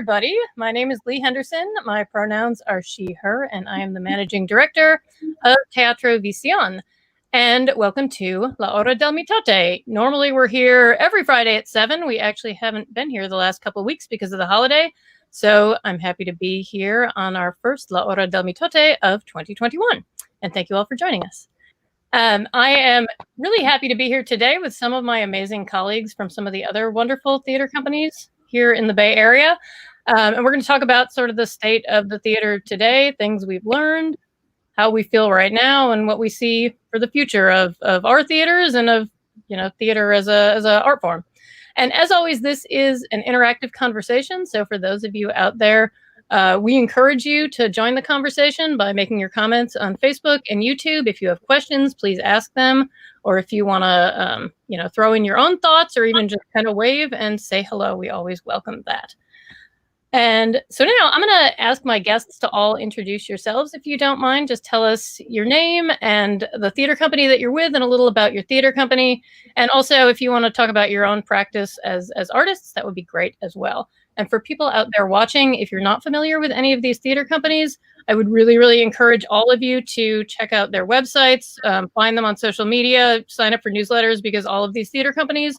everybody. My name is Leigh Henderson. My pronouns are she, her, and I am the managing director of Teatro Visión. And welcome to La Hora del Mitote. Normally we're here every Friday at 7. We actually haven't been here the last couple of weeks because of the holiday. So I'm happy to be here on our first La Hora del Mitote of 2021. And thank you all for joining us. I am really happy to be here today with some of my amazing colleagues from some of the other wonderful theater companies here in the Bay Area. And we're going to talk about sort of the state of the theater today, things we've learned, how we feel right now, and what we see for the future of our theaters and of, you know, theater as a art form. And as always, this is an interactive conversation. So for those of you out there, we encourage you to join the conversation by making your comments on Facebook and YouTube. If you have questions, please ask them. Or if you want to, throw in your own thoughts or even just kind of wave and say hello, we always welcome that. And so now I'm going to ask my guests to all introduce yourselves, if you don't mind. Just tell us your name and the theater company that you're with and a little about your theater company. And also, if you want to talk about your own practice as artists, that would be great as well. And for people out there watching, if you're not familiar with any of these theater companies, I would really, really encourage all of you to check out their websites, find them on social media, sign up for newsletters, because all of these theater companies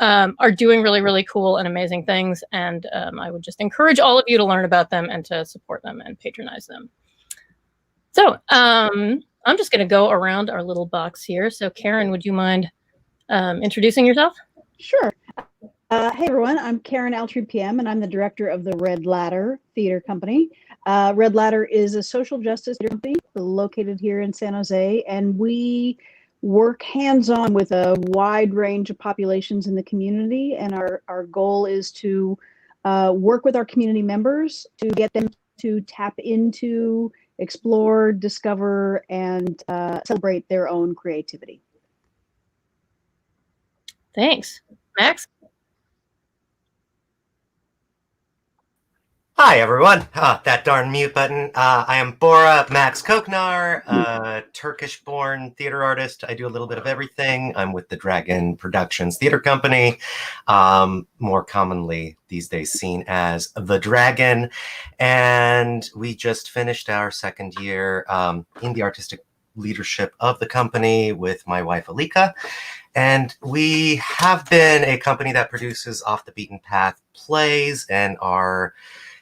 are doing really, really cool and amazing things. And I would just encourage all of you to learn about them and to support them and patronize them. So I'm just going to go around our little box here. So Karen, would you mind introducing yourself? Sure. Hey everyone, I'm Karen Altree Piemme, and I'm the director of the Red Ladder Theater Company. Red Ladder is a social justice theater company located here in San Jose, and we work hands-on with a wide range of populations in the community. And our goal is to work with our community members to get them to tap into, explore, discover, and celebrate their own creativity. Thanks. Max? Hi, everyone. That darn mute button. I am Bora Max Koknar, a Turkish-born theater artist. I do a little bit of everything. I'm with the Dragon Productions Theater Company, more commonly these days seen as The Dragon. And we just finished our second year in the artistic leadership of the company with my wife, Alika. And we have been a company that produces off the beaten path plays and are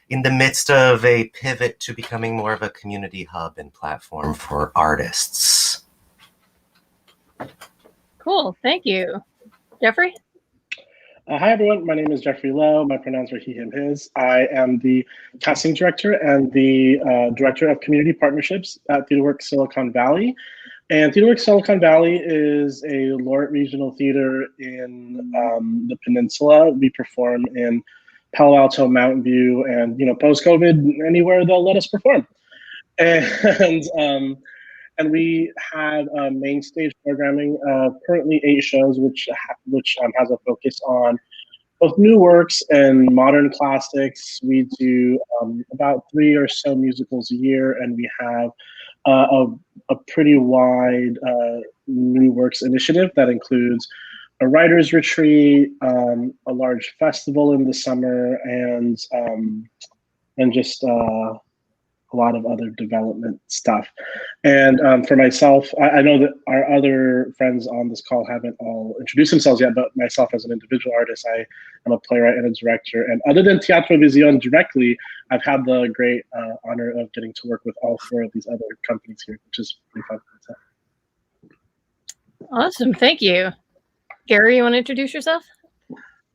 in the midst of a pivot to becoming more of a community hub and platform for artists. Cool, thank you. Jeffrey? Hi everyone, my name is Jeffrey Lowe. My pronouns are he, him, his. I am the casting director and the director of community partnerships at TheatreWorks Silicon Valley. And TheatreWorks Silicon Valley is a laureate regional theater in the peninsula. We perform in Palo Alto, Mountain View, and post-COVID, anywhere they'll let us perform. And we have main stage programming, currently 8 shows, which has a focus on both new works and modern classics. We do about 3 or so musicals a year, and we have a pretty wide new works initiative that includes a writer's retreat, a large festival in the summer, and just a lot of other development stuff. And for myself, I know that our other friends on this call haven't all introduced themselves yet, but myself as an individual artist, I am a playwright and a director. And other than Teatro Visión directly, I've had the great honor of getting to work with all 4 of these other companies here, which is pretty fun. Awesome, thank you. Gary, you want to introduce yourself?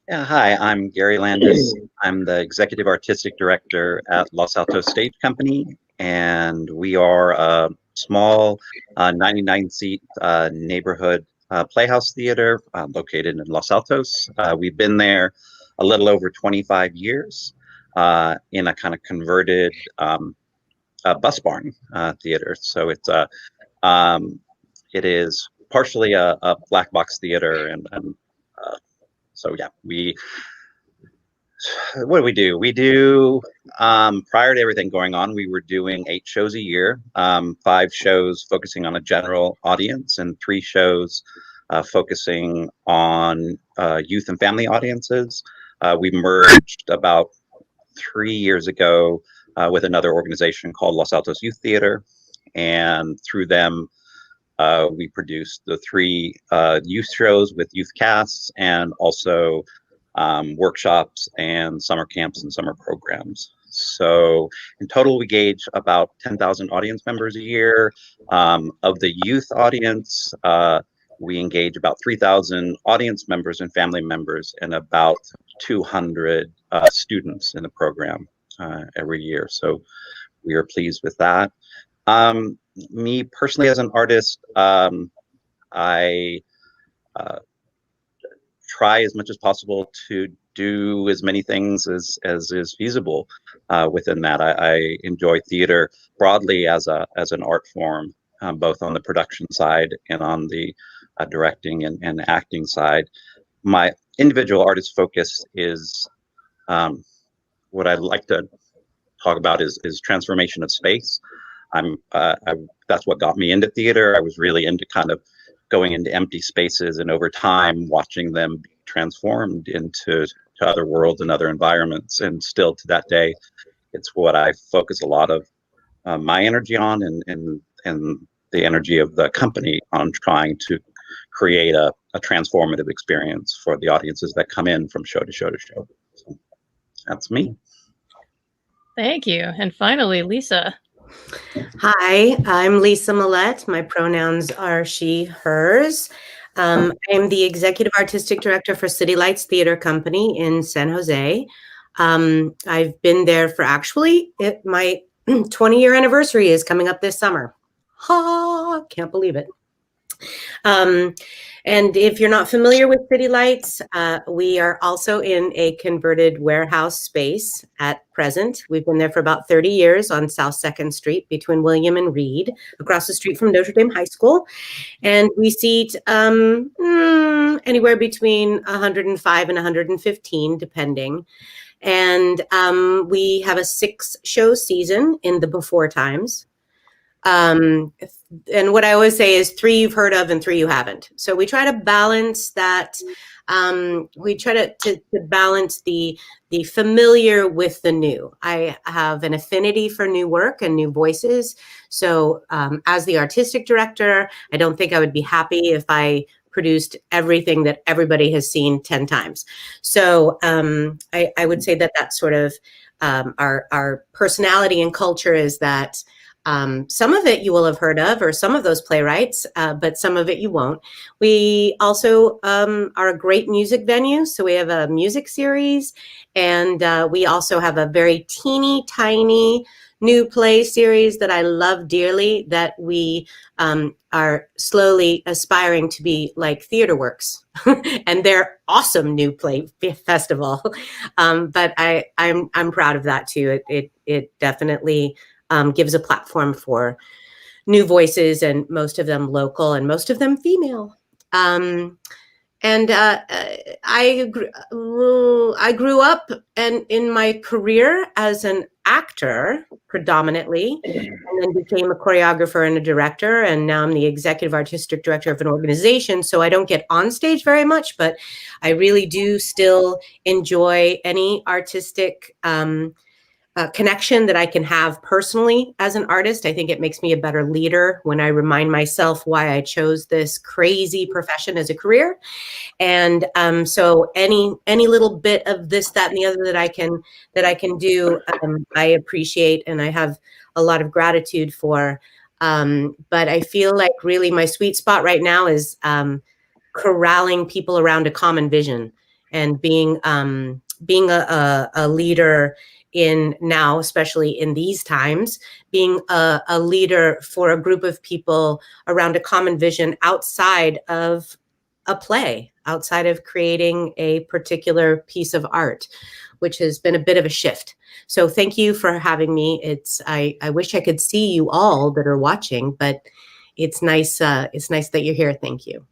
Yeah, hi, I'm Gary Landis. I'm the executive artistic director at Los Altos Stage Company, and we are a small 99-seat neighborhood playhouse theater located in Los Altos. We've been there a little over 25 years in a kind of converted bus barn theater. So it's it is partially a black box theater, and so yeah, what do we do? We do, prior to everything going on, we were doing 8 shows a year, 5 shows focusing on a general audience, and 3 shows focusing on youth and family audiences. We merged about 3 years ago with another organization called Los Altos Youth Theater, and through them we produced the 3 youth shows with youth casts, and also workshops and summer camps and summer programs. So in total, we gauge about 10,000 audience members a year. Of the youth audience, we engage about 3,000 audience members and family members, and about 200 students in the program every year. So we are pleased with that. Me personally, as an artist, I try as much as possible to do as many things as is feasible within that. I enjoy theater broadly as an art form, both on the production side and on the directing and acting side. My individual artist focus is what I'd like to talk about is transformation of space. That's what got me into theater. I was really into kind of going into empty spaces, and over time watching them be transformed into other worlds and other environments. And still to that day, it's what I focus a lot of my energy on, and the energy of the company on trying to create a transformative experience for the audiences that come in from show to show to show. So that's me. Thank you. And finally, Lisa. Hi, I'm Lisa Mallette. My pronouns are she, hers. I'm the Executive Artistic Director for City Lights Theater Company in San Jose. I've been there for my 20-year anniversary is coming up this summer. Ha! Can't believe it. And if you're not familiar with City Lights, we are also in a converted warehouse space at present. We've been there for about 30 years on South 2nd Street between William and Reed, across the street from Notre Dame High School. And we seat anywhere between 105 and 115, depending. And we have a 6-show season in the before times. And what I always say is 3 you've heard of and 3 you haven't. So we try to balance that. We try to balance the familiar with the new. I have an affinity for new work and new voices. So as the artistic director, I don't think I would be happy if I produced everything that everybody has seen 10 times. So I would say that that's sort of our personality and culture is that some of it you will have heard of, or some of those playwrights, but some of it you won't. We also are a great music venue. So we have a music series, and we also have a very teeny tiny new play series that I love dearly, that we are slowly aspiring to be like TheatreWorks and their awesome new play festival. But I'm proud of that too. It definitely gives a platform for new voices, and most of them local and most of them female. I grew up and in my career as an actor predominantly, and then became a choreographer and a director, and now I'm the executive artistic director of an organization. So I don't get on stage very much, but I really do still enjoy any artistic connection that I can have personally as an artist. I think it makes me a better leader when I remind myself why I chose this crazy profession as a career. And so any little bit of this, that, and the other that I can do, I appreciate, and I have a lot of gratitude for. But I feel like really my sweet spot right now is corralling people around a common vision, and being a leader in now, especially in these times, being a leader for a group of people around a common vision outside of a play, outside of creating a particular piece of art, which has been a bit of a shift. So thank you for having me. I wish I could see you all that are watching, but it's nice that you're here. Thank you.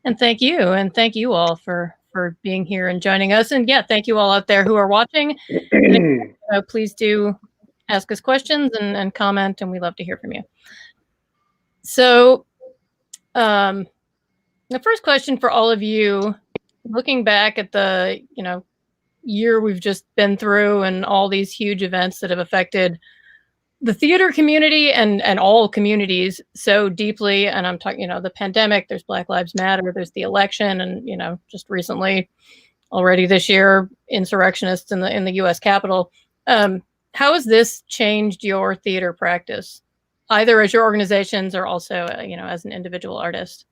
And thank you. And thank you all for being here and joining us. And yeah, thank you all out there who are watching. Please do ask us questions and comment, and we love to hear from you. So the first question for all of you, looking back at the year we've just been through and all these huge events that have affected the theater community and all communities so deeply. And I'm talking, the pandemic, there's Black Lives Matter, there's the election, and, just recently, already this year, insurrectionists in the U.S. Capitol. How has this changed your theater practice, either as your organizations or also, as an individual artist?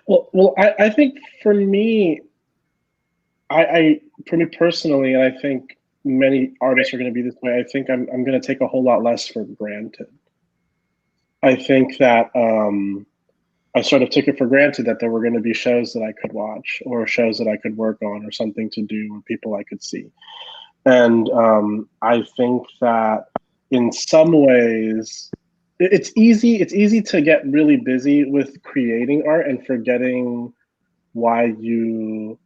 Well, I think for me, for me personally, and I think many artists are going to be this way, I think I'm going to take a whole lot less for granted. I think that I sort of took it for granted that there were going to be shows that I could watch or shows that I could work on or something to do or people I could see. And I think that in some ways, it's easy to get really busy with creating art and forgetting why you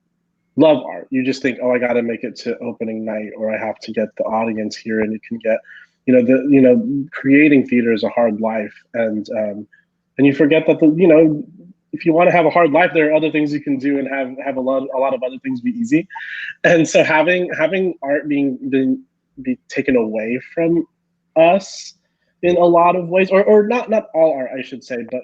love art. You just think, oh, I got to make it to opening night, or I have to get the audience here, and you can get, creating theater is a hard life, and you forget that if you want to have a hard life, there are other things you can do and have a lot of other things be easy. And so having art be taken away from us in a lot of ways, or not all art, I should say, but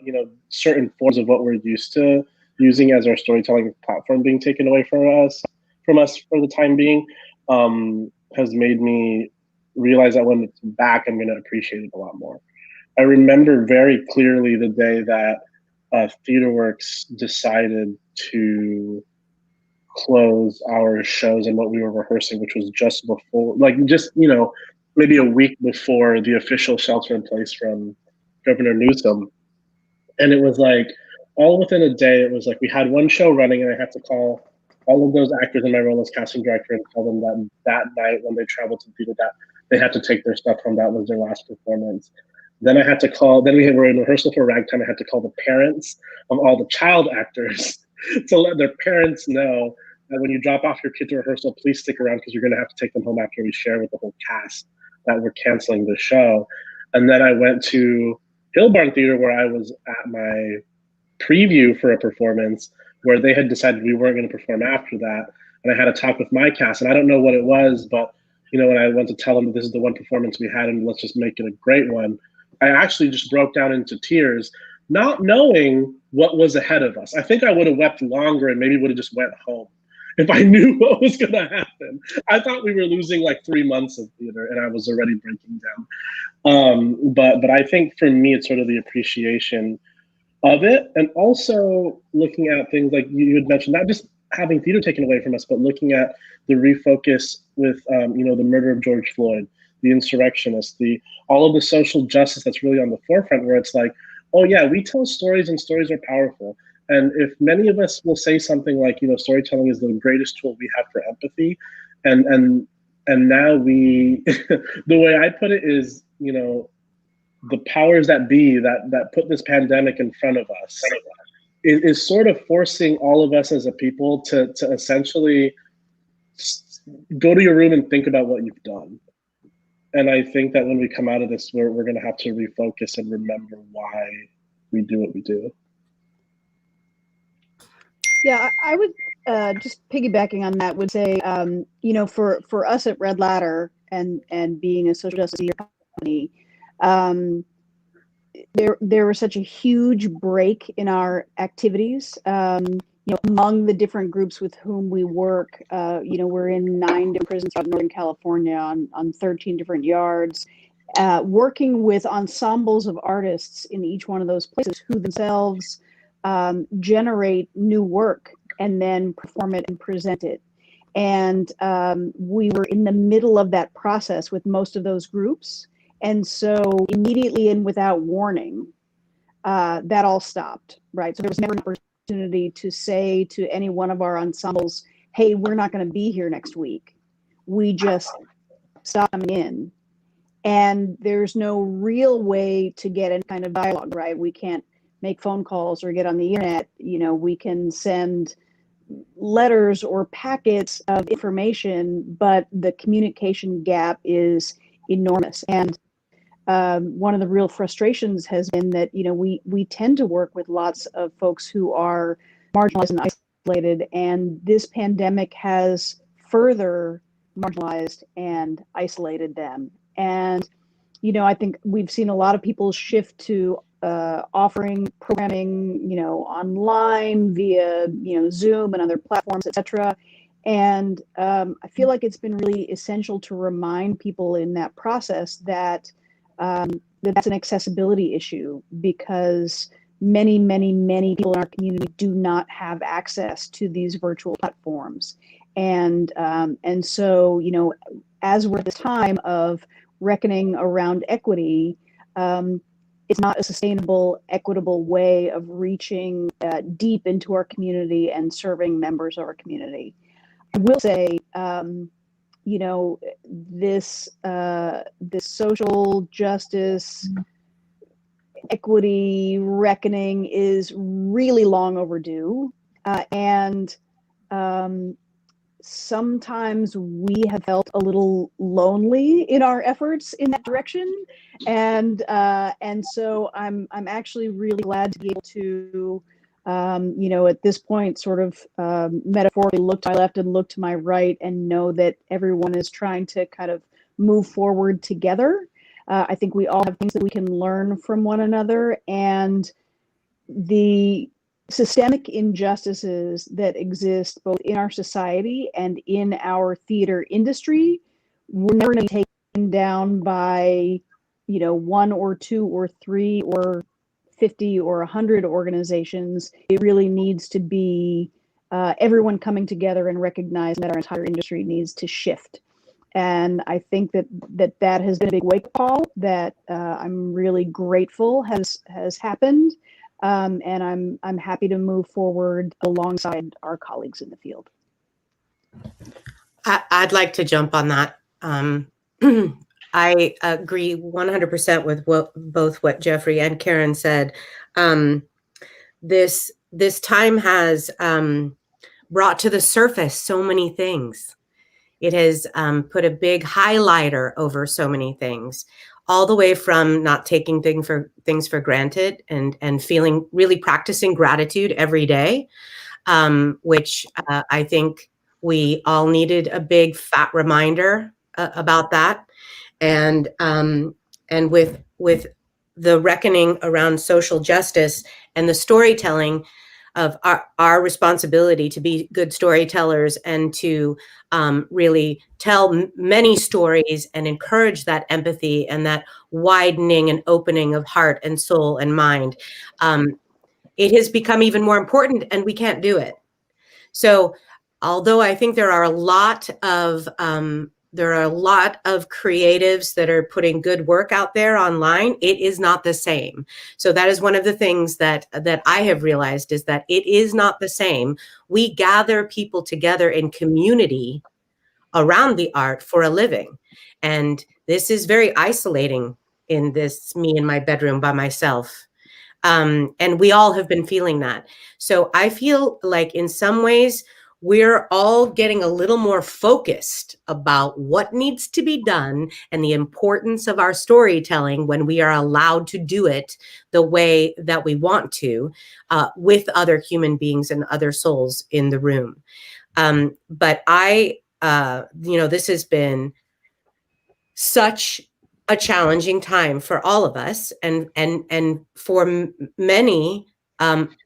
certain forms of what we're used to using as our storytelling platform being taken away from us for the time being, has made me realize that when it's back, I'm going to appreciate it a lot more. I remember very clearly the day that TheatreWorks decided to close our shows and what we were rehearsing, which was just before, maybe a week before the official shelter in place from Governor Newsom. And it was like, all within a day, it was like we had one show running, and I had to call all of those actors in my role as casting director and tell them that night when they traveled to the theater that they had to take their stuff home. That was their last performance. Then I had to call, then we were in rehearsal for Ragtime. I had to call the parents of all the child actors to let their parents know that when you drop off your kid to rehearsal, please stick around because you're going to have to take them home after we share with the whole cast that we're canceling the show. And then I went to Hillbarn Theater, where I was at my preview for a performance where they had decided we weren't going to perform after that. And I had a talk with my cast, and I don't know what it was, but when I went to tell them this is the one performance we had and let's just make it a great one, I actually just broke down into tears, not knowing what was ahead of us. I think I would have wept longer and maybe would have just went home if I knew what was going to happen. I thought we were losing like 3 months of theater, and I was already breaking down. But I think for me, it's sort of the appreciation of it, and also looking at things like you had mentioned, not just having theater taken away from us, but looking at the refocus with the murder of George Floyd, the insurrectionists, all of the social justice that's really on the forefront, where it's like, oh yeah, we tell stories and stories are powerful. And if many of us will say something like, storytelling is the greatest tool we have for empathy, and now we, the way I put it is, the powers that be that put this pandemic in front of us is sort of forcing all of us as a people to essentially go to your room and think about what you've done. And I think that when we come out of this, we're going to have to refocus and remember why we do what we do. Yeah, I would just piggybacking on that would say, for us at Red Ladder and being a social justice company, there was such a huge break in our activities. Among the different groups with whom we work, we're in 9 different prisons out in Northern California on 13 different yards, working with ensembles of artists in each one of those places who themselves generate new work and then perform it and present it. And we were in the middle of that process with most of those groups. And so immediately and without warning, that all stopped, right? So there was never an opportunity to say to any one of our ensembles, hey, we're not going to be here next week. We just stopped coming in. And there's no real way to get any kind of dialogue, right? We can't make phone calls or get on the internet. We can send letters or packets of information, but the communication gap is enormous. And one of the real frustrations has been that, we tend to work with lots of folks who are marginalized and isolated, and this pandemic has further marginalized and isolated them. And, I think we've seen a lot of people shift to offering programming, online via, Zoom and other platforms, etc. And I feel like it's been really essential to remind people in that process that that's an accessibility issue, because many, many, many people in our community do not have access to these virtual platforms. And so, as we're at this time of reckoning around equity, it's not a sustainable, equitable way of reaching deep into our community and serving members of our community. I will say, this social justice equity reckoning is really long overdue, and sometimes we have felt a little lonely in our efforts in that direction, and so I'm actually really glad to be able to, at this point, sort of metaphorically look to my left and look to my right and know that everyone is trying to kind of move forward together. I think we all have things that we can learn from one another, and the systemic injustices that exist both in our society and in our theater industry, we're never going to be taken down by, one or two or three or 50 or 100 organizations. It really needs to be everyone coming together and recognizing that our entire industry needs to shift. And I think that has been a big wake-up call that I'm really grateful has happened. And I'm happy to move forward alongside our colleagues in the field. I'd like to jump on that. I agree 100% with both what Jeffrey and Karen said. This time has brought to the surface so many things. It has put a big highlighter over so many things, all the way from not taking things for granted and really practicing gratitude every day, which I think we all needed a big fat reminder about that. And with the reckoning around social justice and the storytelling of our responsibility to be good storytellers and to really tell many stories and encourage that empathy and that widening and opening of heart and soul and mind, it has become even more important, and we can't do it. So although I think there are a lot of creatives that are putting good work out there online, it is not the same. So that is one of the things that I have realized, is that it is not the same. We gather people together in community around the art for a living. And this is very isolating in this, me in my bedroom by myself. And we all have been feeling that. So I feel like in some ways, we're all getting a little more focused about what needs to be done and the importance of our storytelling when we are allowed to do it the way that we want to, with other human beings and other souls in the room. But this has been such a challenging time for all of us, and for many,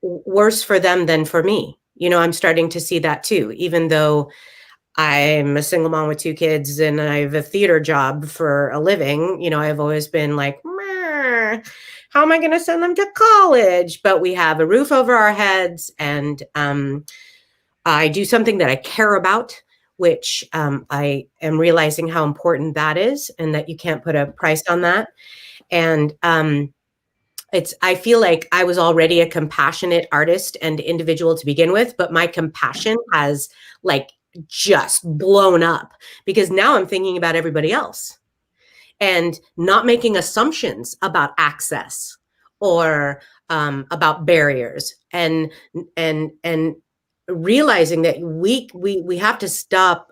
worse for them than for me. I'm starting to see that too, even though I'm a single mom with 2 kids and I have a theater job for a living. I've always been like, how am I going to send them to college? But we have a roof over our heads, and I do something that I care about, which I am realizing how important that is, and that you can't put a price on that. And I feel like I was already a compassionate artist and individual to begin with, but my compassion has just blown up, because now I'm thinking about everybody else and not making assumptions about access or about barriers, and realizing that we have to stop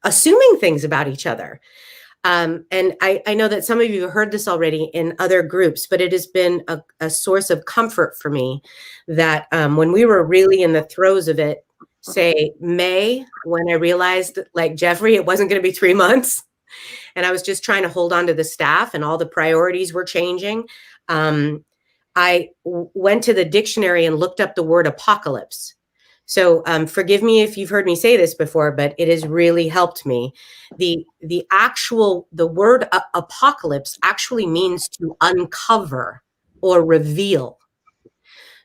assuming things about each other. And I know that some of you have heard this already in other groups, but it has been a source of comfort for me that when we were really in the throes of it, say May, when I realized, like Jeffrey, it wasn't going to be 3 months, and I was just trying to hold on to the staff and all the priorities were changing. I went to the dictionary and looked up the word apocalypse. So forgive me if you've heard me say this before, but it has really helped me. The word apocalypse actually means to uncover or reveal.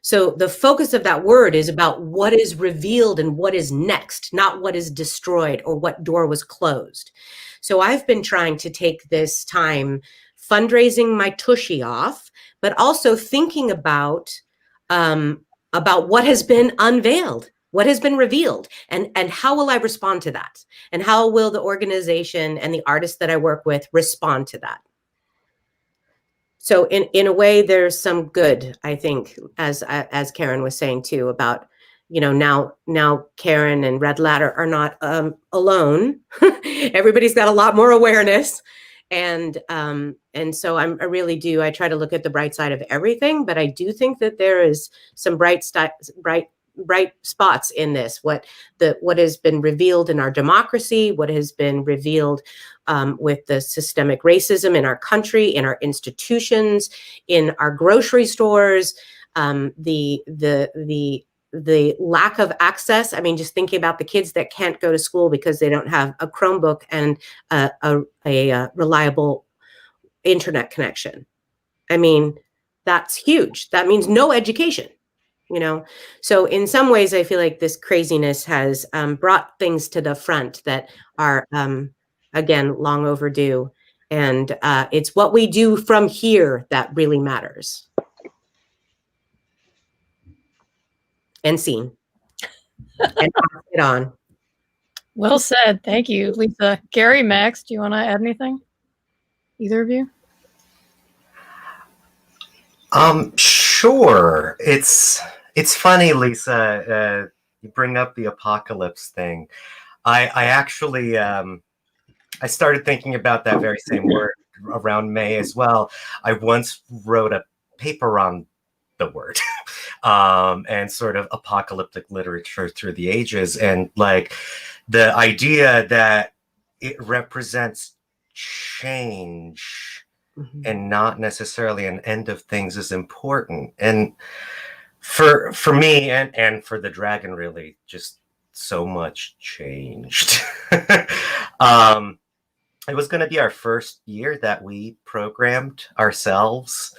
So the focus of that word is about what is revealed and what is next, not what is destroyed or what door was closed. So I've been trying to take this time fundraising my tushy off, but also thinking about what has been unveiled, what has been revealed, and how will I respond to that? And how will the organization and the artists that I work with respond to that? So in a way, there's some good, I think, as Karen was saying too, about, you know, now Karen and Red Ladder are not alone. Everybody's got a lot more awareness. And so I really do. I try to look at the bright side of everything, but I do think that there is some bright spots in this. What has been revealed in our democracy, what has been revealed with the systemic racism in our country, in our institutions, in our grocery stores, the lack of access. I mean, just thinking about the kids that can't go to school because they don't have a Chromebook and a reliable internet connection. I mean, that's huge. That means no education, you know? So in some ways, I feel like this craziness has brought things to the front that are, again, long overdue. And it's what we do from here that really matters. And seen. And pass it on. Well said. Thank you, Lisa. Gary, Max, do you want to add anything? Either of you? Sure. It's funny, Lisa. You bring up the apocalypse thing. I actually I started thinking about that very same word around May as well. I once wrote a paper on the word and sort of apocalyptic literature through the ages, and like the idea that it represents change and not necessarily an end of things is important. And for me and for the dragon, really, just so much changed. It was going to be our first year that we programmed ourselves.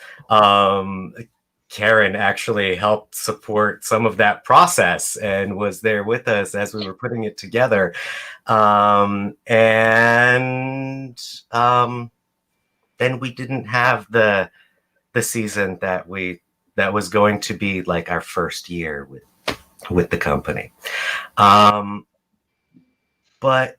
Karen actually helped support some of that process and was there with us as we were putting it together. And then we didn't have the season that was going to be like our first year with the company. But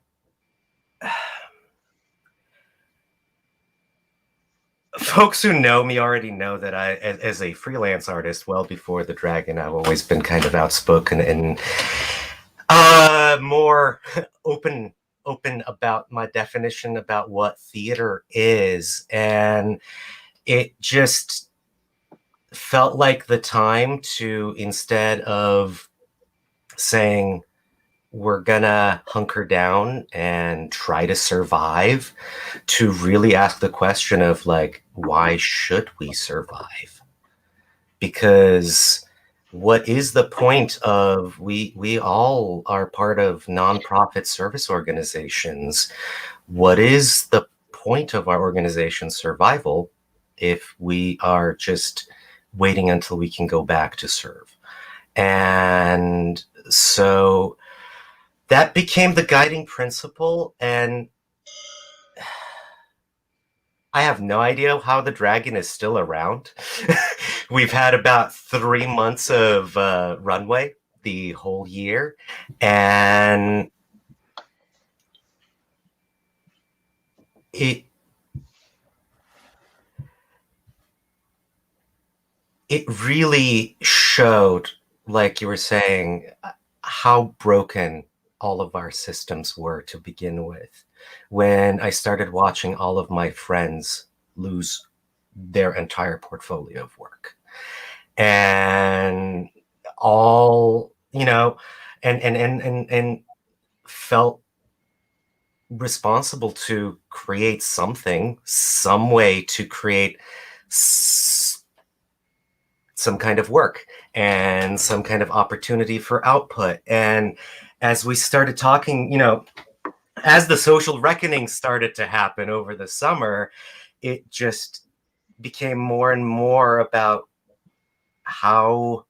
folks who know me already know that I, as a freelance artist, well before the dragon, I've always been kind of outspoken and more open about my definition about what theater is. And it just felt like the time to, instead of saying we're gonna hunker down and try to survive, to really ask the question of like, why should we survive? Because what is the point of, we all are part of nonprofit service organizations. What is the point of our organization's survival if we are just waiting until we can go back to serve? And so that became the guiding principle. And I have no idea how the dragon is still around. We've had about 3 months of runway the whole year. And it really showed, like you were saying, how broken all of our systems were to begin with. When I started watching all of my friends lose their entire portfolio of work, and all, you know, and felt responsible to create something, some way to create some kind of work and some kind of opportunity for output. And as we started talking, you know, as the social reckoning started to happen over the summer, it just became more and more about how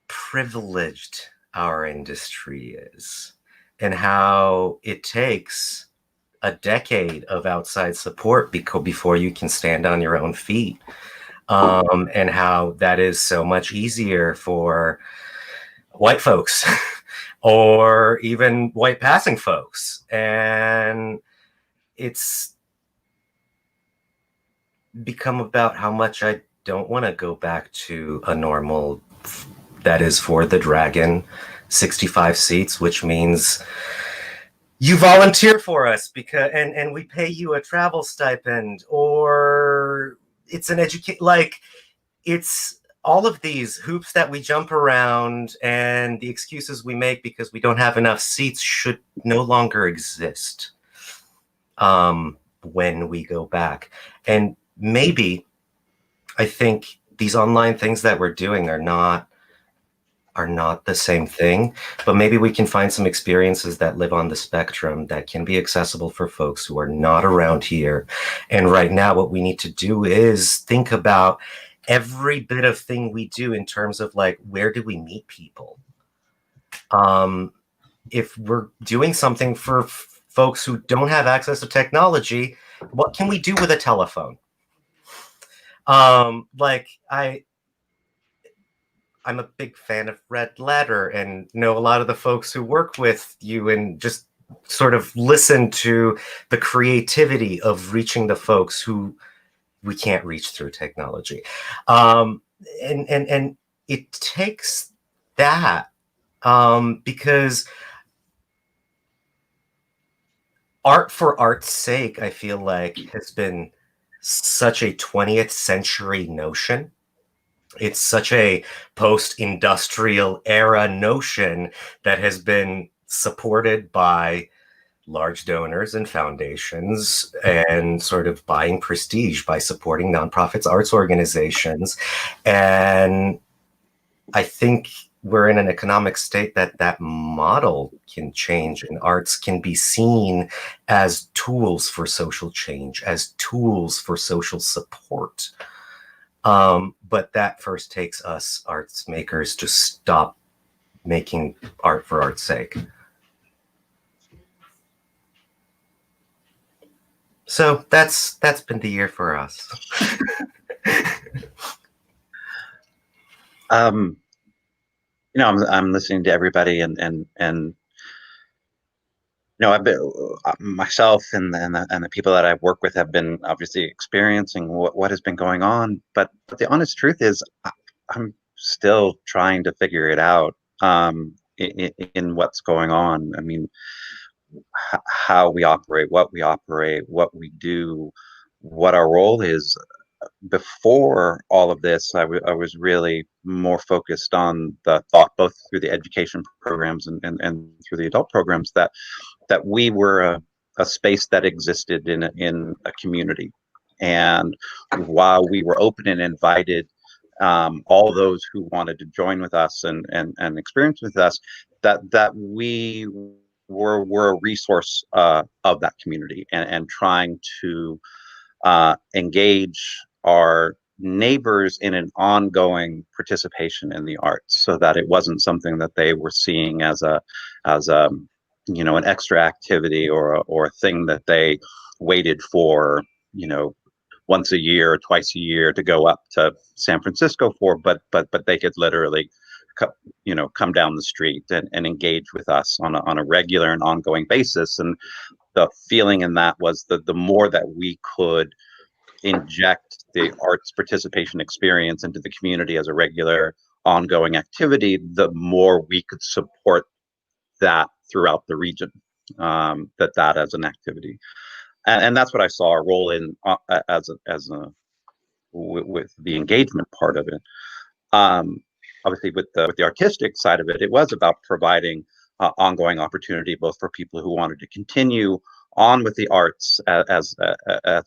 privileged our industry is and how it takes a decade of outside support before you can stand on your own feet. And how that is so much easier for white folks or even white passing folks. And it's become about how much I don't want to go back to a normal that is for the Dragon 65 seats, which means you volunteer for us because and we pay you a travel stipend, or it's an it's all of these hoops that we jump around, and the excuses we make because we don't have enough seats should no longer exist when we go back. And maybe I think these online things that we're doing are not the same thing, but maybe we can find some experiences that live on the spectrum that can be accessible for folks who are not around here. And right now, what we need to do is think about every bit of thing we do in terms of like, where do we meet people? If we're doing something for folks who don't have access to technology, what can we do with a telephone? I'm a big fan of Red Ladder and know a lot of the folks who work with you, and just sort of listen to the creativity of reaching the folks who we can't reach through technology. And it takes that because art for art's sake, I feel like, has been such a 20th century notion. It's such a post-industrial era notion that has been supported by large donors and foundations and sort of buying prestige by supporting nonprofits, arts organizations. And I think we're in an economic state that model can change, and arts can be seen as tools for social change, as tools for social support. But that first takes us arts makers to stop making art for art's sake. So that's been the year for us. You know, I'm listening to everybody, and you know, I've been myself and the people that I've worked with have been obviously experiencing what has been going on. But the honest truth is, I'm still trying to figure it out in what's going on. I mean, how we operate, what we do, what our role is. Before all of this, I was really more focused on the thought, both through the education programs and through the adult programs, that we were a space that existed in a community. And while we were open and invited all those who wanted to join with us and experience with us, that we were a resource of that community, and trying to engage our neighbors in an ongoing participation in the arts, so that it wasn't something that they were seeing as a you know, an extra activity or a thing that they waited for, you know, once a year or twice a year to go up to San Francisco for, but they could literally you know, come down the street and engage with us on a regular and ongoing basis. And the feeling in that was that the more that we could inject the arts participation experience into the community as a regular ongoing activity, the more we could support that throughout the region, that as an activity. And that's what I saw a role in with the engagement part of it. Obviously, with the artistic side of it, it was about providing ongoing opportunity both for people who wanted to continue on with the arts as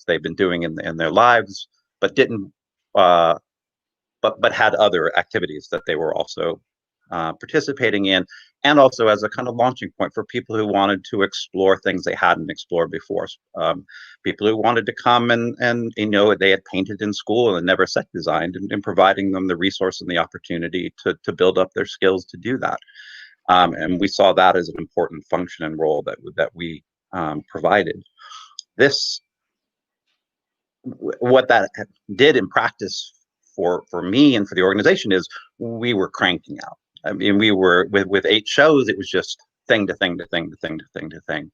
they've been doing in their lives, but didn't, but had other activities that they were also participating in, and also as a kind of launching point for people who wanted to explore things they hadn't explored before. People who wanted to come and they had painted in school and never set designed, and providing them the resource and the opportunity to build up their skills to do that. And we saw that as an important function and role that we provided. What that did in practice for me and for the organization is we were cranking out. I mean, we were with 8 shows. It was just thing to thing to thing to thing to thing to thing,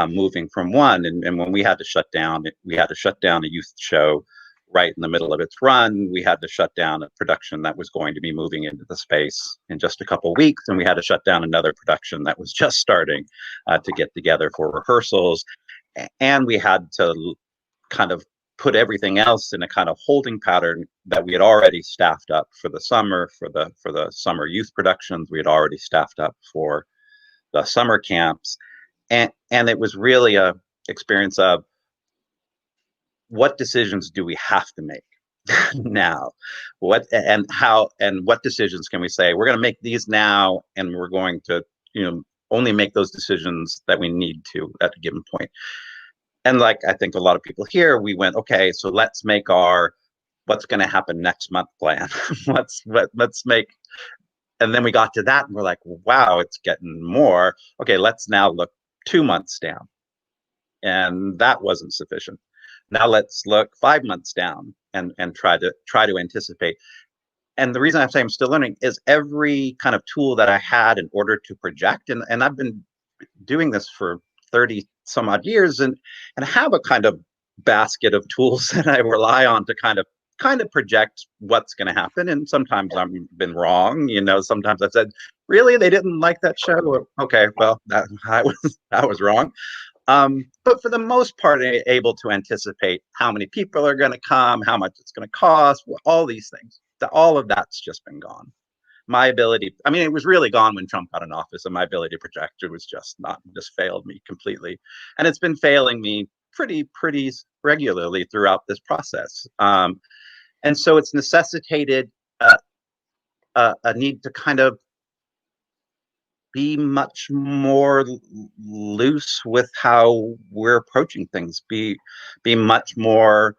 moving from one. And when we had to shut down, we had to shut down a youth show right in the middle of its run. We had to shut down a production that was going to be moving into the space in just a couple of weeks, and we had to shut down another production that was just starting to get together for rehearsals. And we had to kind of put everything else in a kind of holding pattern that we had already staffed up for the summer, for the summer youth productions. We had already staffed up for the summer camps. And it was really a experience of what decisions do we have to make now? What decisions can we say, we're going to make these now, and we're going to, only make those decisions that we need to at a given point. And like I think a lot of people here, we went, okay, so let's make our what's going to happen next month plan. let's make, and then we got to that and we're like, wow, it's getting more. Okay, let's now look 2 months down. And that wasn't sufficient. Now let's look 5 months down and try to anticipate. And the reason I'm saying I'm still learning is every kind of tool that I had in order to project, and I've been doing this for 30 some odd years, and have a kind of basket of tools that I rely on to kind of project what's going to happen. And sometimes I've been wrong. Sometimes I've said, really, they didn't like that show. Okay, well, that was wrong. But for the most part, able to anticipate how many people are going to come, how much it's going to cost, all these things. All of that's just been gone. My ability, I mean, it was really gone when Trump got in office, and my ability to project was just failed me completely. And it's been failing me pretty regularly throughout this process. And so it's necessitated a need to kind of be much more loose with how we're approaching things, be much more,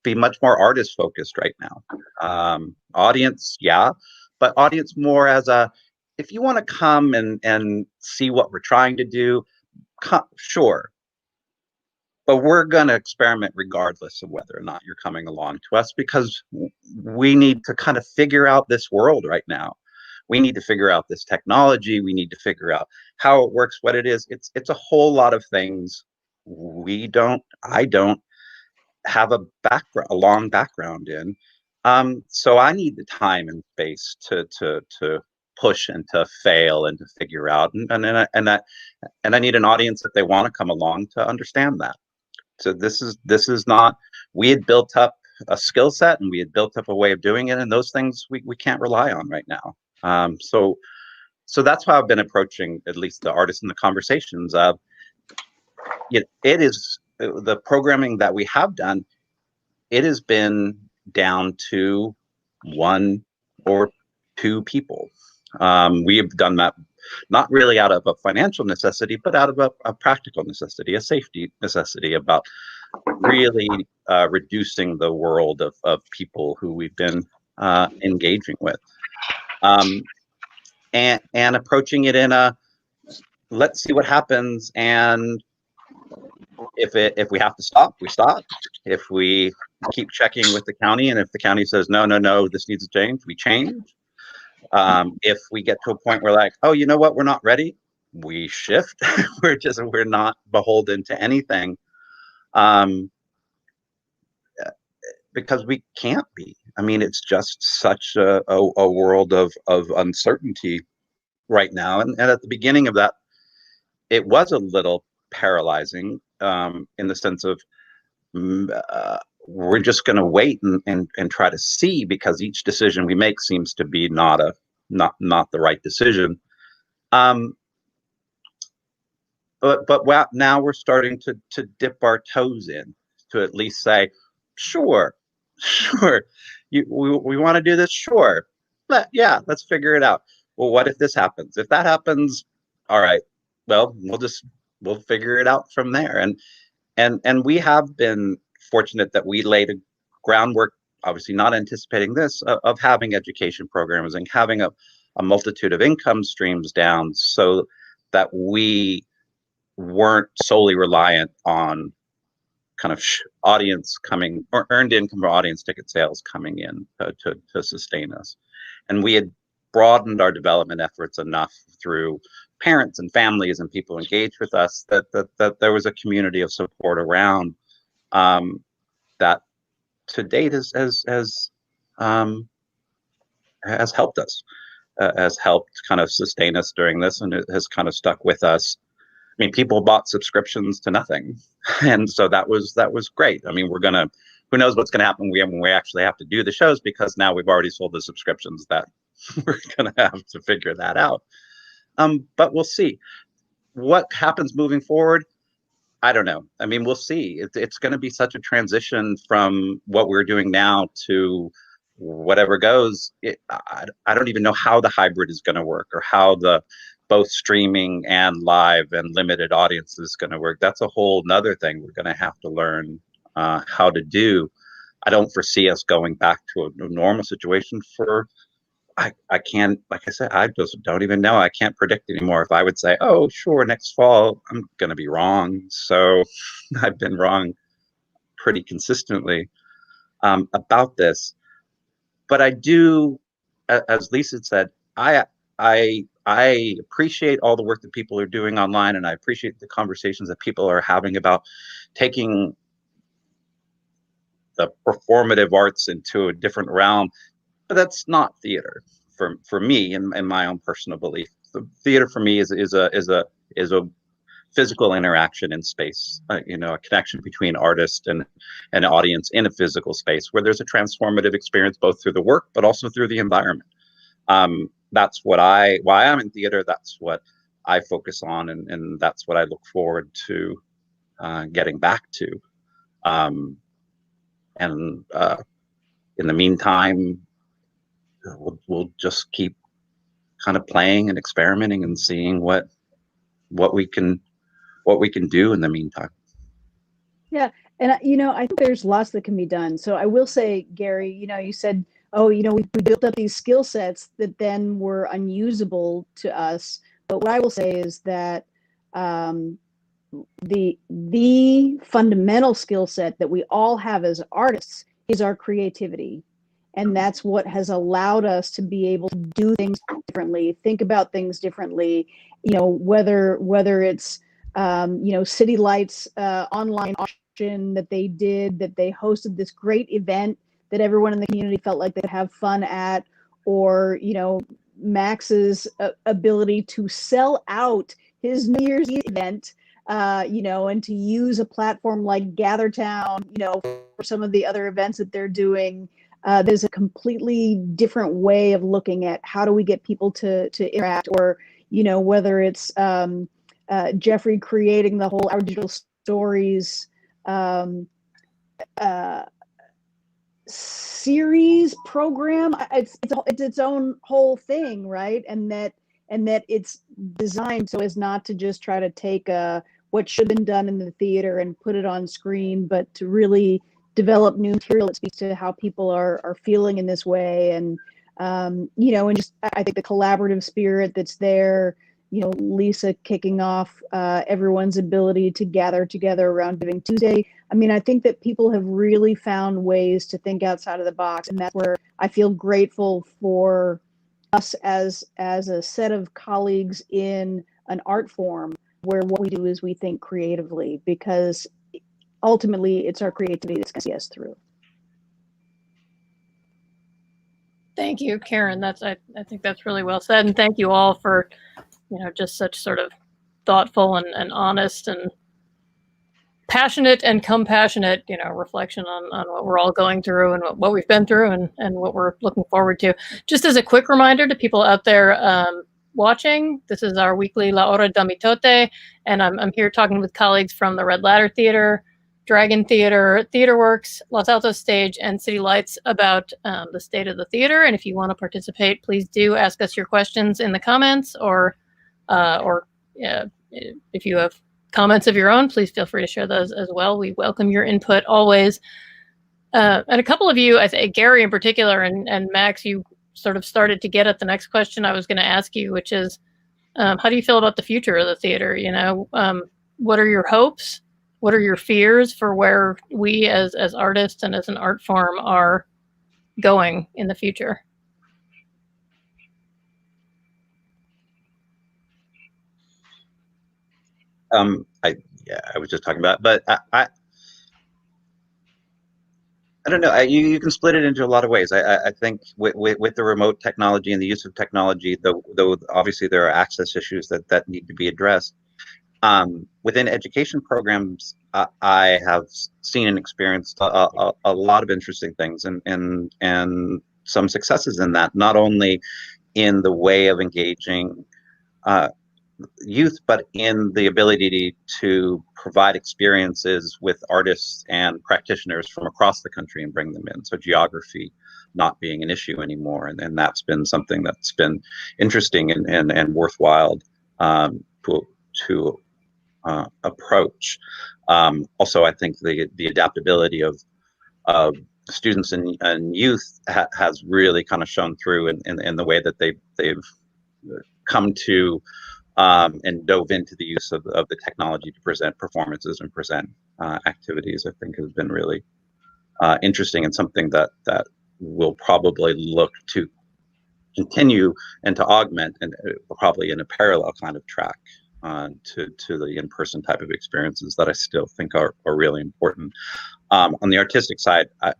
be much more artist focused right now. Audience, yeah, but audience more as if you want to come and see what we're trying to do, sure. But we're going to experiment regardless of whether or not you're coming along to us, because we need to kind of figure out this world right now. We need to figure out this technology. We need to figure out how it works, what it is. It's a whole lot of things I don't have a long background in. So I need the time and space to push and to fail and to figure out, and I need an audience that they want to come along to understand that. So this is not, we had built up a skill set and we had built up a way of doing it, and those things we can't rely on right now. So that's how I've been approaching at least the artists in the conversations of it is the programming that we have done. It has been down to 1 or 2 people. We have done that not really out of a financial necessity, but out of a practical necessity, a safety necessity, about really reducing the world of people who we've been engaging with, and approaching it in a let's see what happens, and if we have to stop, we stop. If we keep checking with the county, and if the county says no, this needs to change, we change. If we get to a point where like, oh, you know what, we're not ready, we shift. we're not beholden to anything, because we can't be. I mean, it's just such a world of uncertainty right now. And at the beginning of that, it was a little paralyzing in the sense of we're just going to wait and try to see, because each decision we make seems to be not the right decision. But now we're starting to dip our toes in to at least say, sure, we want to do this, sure, yeah, let's figure it out. Well, what if this happens? If that happens, all right, well, we'll figure it out from there. And we have been fortunate that we laid a groundwork, obviously not anticipating this, of having education programs and having a multitude of income streams down, so that we weren't solely reliant on kind of audience coming, or earned income or audience ticket sales coming in to sustain us. And we had broadened our development efforts enough through parents and families and people engaged with us that there was a community of support around that to date has helped us, has helped kind of sustain us during this, and it has kind of stuck with us. I mean, people bought subscriptions to nothing, and so that was great. I mean, who knows what's gonna happen when we actually have to do the shows, because now we've already sold the subscriptions that we're gonna have to figure that out. But we'll see what happens moving forward. I don't know. I mean, we'll see. It's going to be such a transition from what we're doing now to whatever goes. I don't even know how the hybrid is going to work, or how the both streaming and live and limited audiences is going to work. That's a whole nother thing we're going to have to learn how to do. I don't foresee us going back to a normal situation for, I can't, like I said, I just don't even know. I can't predict anymore. If I would say, oh, sure, next fall, I'm going to be wrong. So I've been wrong pretty consistently about this. But I do, as Lisa said, I appreciate all the work that people are doing online, and I appreciate the conversations that people are having about taking the performative arts into a different realm. But that's not theater for me, in my own personal belief. The theater for me is a physical interaction in space, a connection between artist and an audience in a physical space, where there's a transformative experience both through the work but also through the environment. That's why I'm in theater. That's what I focus on, and that's what I look forward to getting back to. And in the meantime, we'll just keep kind of playing and experimenting and seeing what we can do in the meantime. Yeah, and I think there's lots that can be done. So I will say, Gary, you said, oh, we built up these skill sets that then were unusable to us. But what I will say is that the fundamental skill set that we all have as artists is our creativity. And that's what has allowed us to be able to do things differently, think about things differently, whether it's, City Lights online auction that they hosted this great event that everyone in the community felt like they could have fun at, or, Max's ability to sell out his New Year's Eve event, and to use a platform like GatherTown, for some of the other events that they're doing. There's a completely different way of looking at how do we get people to interact, or, whether it's Jeffrey creating the whole Our Digital Stories series program. It's its own whole thing, right? And that it's designed so as not to just try to take what should have been done in the theater and put it on screen, but to really develop new material that speaks to how people are feeling in this way. And and just, I think the collaborative spirit that's there, Lisa kicking off everyone's ability to gather together around Giving Tuesday. I mean, I think that people have really found ways to think outside of the box, and that's where I feel grateful for us as a set of colleagues in an art form, where what we do is we think creatively, because ultimately it's our creativity that's going to see us through. Thank you, Karen. I think that's really well said. And thank you all for, just such sort of thoughtful and honest and passionate and compassionate, reflection on what we're all going through and what we've been through and what we're looking forward to. Just as a quick reminder to people out there watching, this is our weekly La Hora del Mitote, and I'm here talking with colleagues from the Red Ladder Theater, Dragon Theater, TheatreWorks, Los Altos Stage, and City Lights about the state of the theater. And if you want to participate, please do ask us your questions in the comments, or if you have comments of your own, please feel free to share those as well. We welcome your input always. And a couple of you, I think Gary in particular, and Max, you sort of started to get at the next question I was going to ask you, which is, how do you feel about the future of the theater? What are your hopes? What are your fears for where we as artists and as an art form are going in the future? I was just talking about, but I don't know. You can split it into a lot of ways. I think with the remote technology and the use of technology, though obviously there are access issues that need to be addressed. Within education programs, I have seen and experienced a lot of interesting things and some successes in that, not only in the way of engaging youth, but in the ability to provide experiences with artists and practitioners from across the country and bring them in. So geography not being an issue anymore. And that's been something that's been interesting and worthwhile to approach. Also, I think the adaptability of students and youth has really kind of shown through in the way that they've come to and dove into the use of the technology to present performances and present activities. I think has been really interesting and something that will probably look to continue and to augment, and probably in a parallel kind of track to the in-person type of experiences that I still think are really important. On the artistic side, I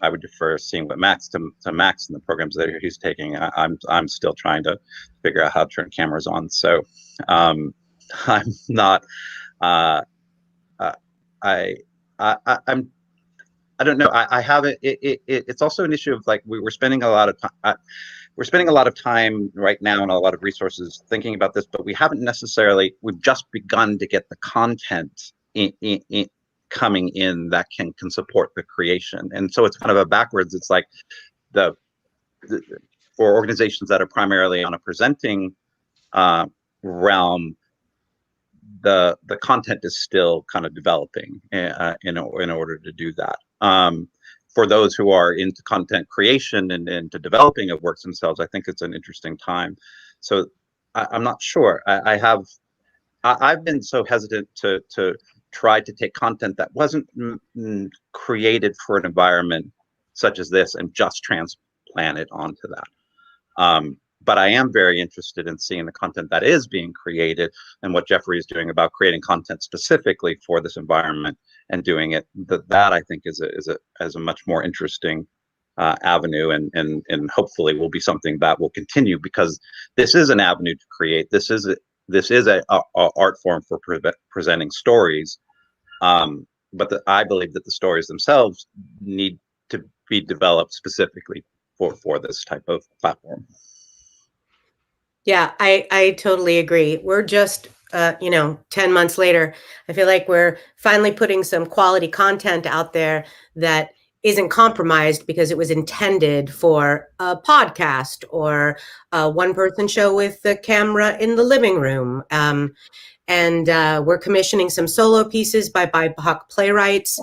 would defer seeing what Max to Max and the programs that he's taking. I'm still trying to figure out how to turn cameras on, so I'm not. I don't know. I have it. It's also an issue of like we're spending a lot of time. We're spending a lot of time right now and a lot of resources thinking about this, but we haven't necessarily. We've just begun to get the content coming in that can support the creation, and so it's kind of a backwards. It's like for organizations that are primarily on a presenting realm, the content is still kind of developing in order to do that. For those who are into content creation and into developing of works themselves, I think it's an interesting time. So I'm not sure. I've been so hesitant to try to take content that wasn't created for an environment such as this and just transplant it onto that. But I am very interested in seeing the content that is being created and what Jeffrey is doing about creating content specifically for this environment and doing it. That I think is a much more interesting avenue, and hopefully will be something that will continue, because this is an avenue to create. This is a art form for presenting stories, but I believe that the stories themselves need to be developed specifically for this type of platform. Yeah, I totally agree. We're just 10 months later. I feel like we're finally putting some quality content out there that isn't compromised because it was intended for a podcast or a one-person show with the camera in the living room. And we're commissioning some solo pieces by BIPOC playwrights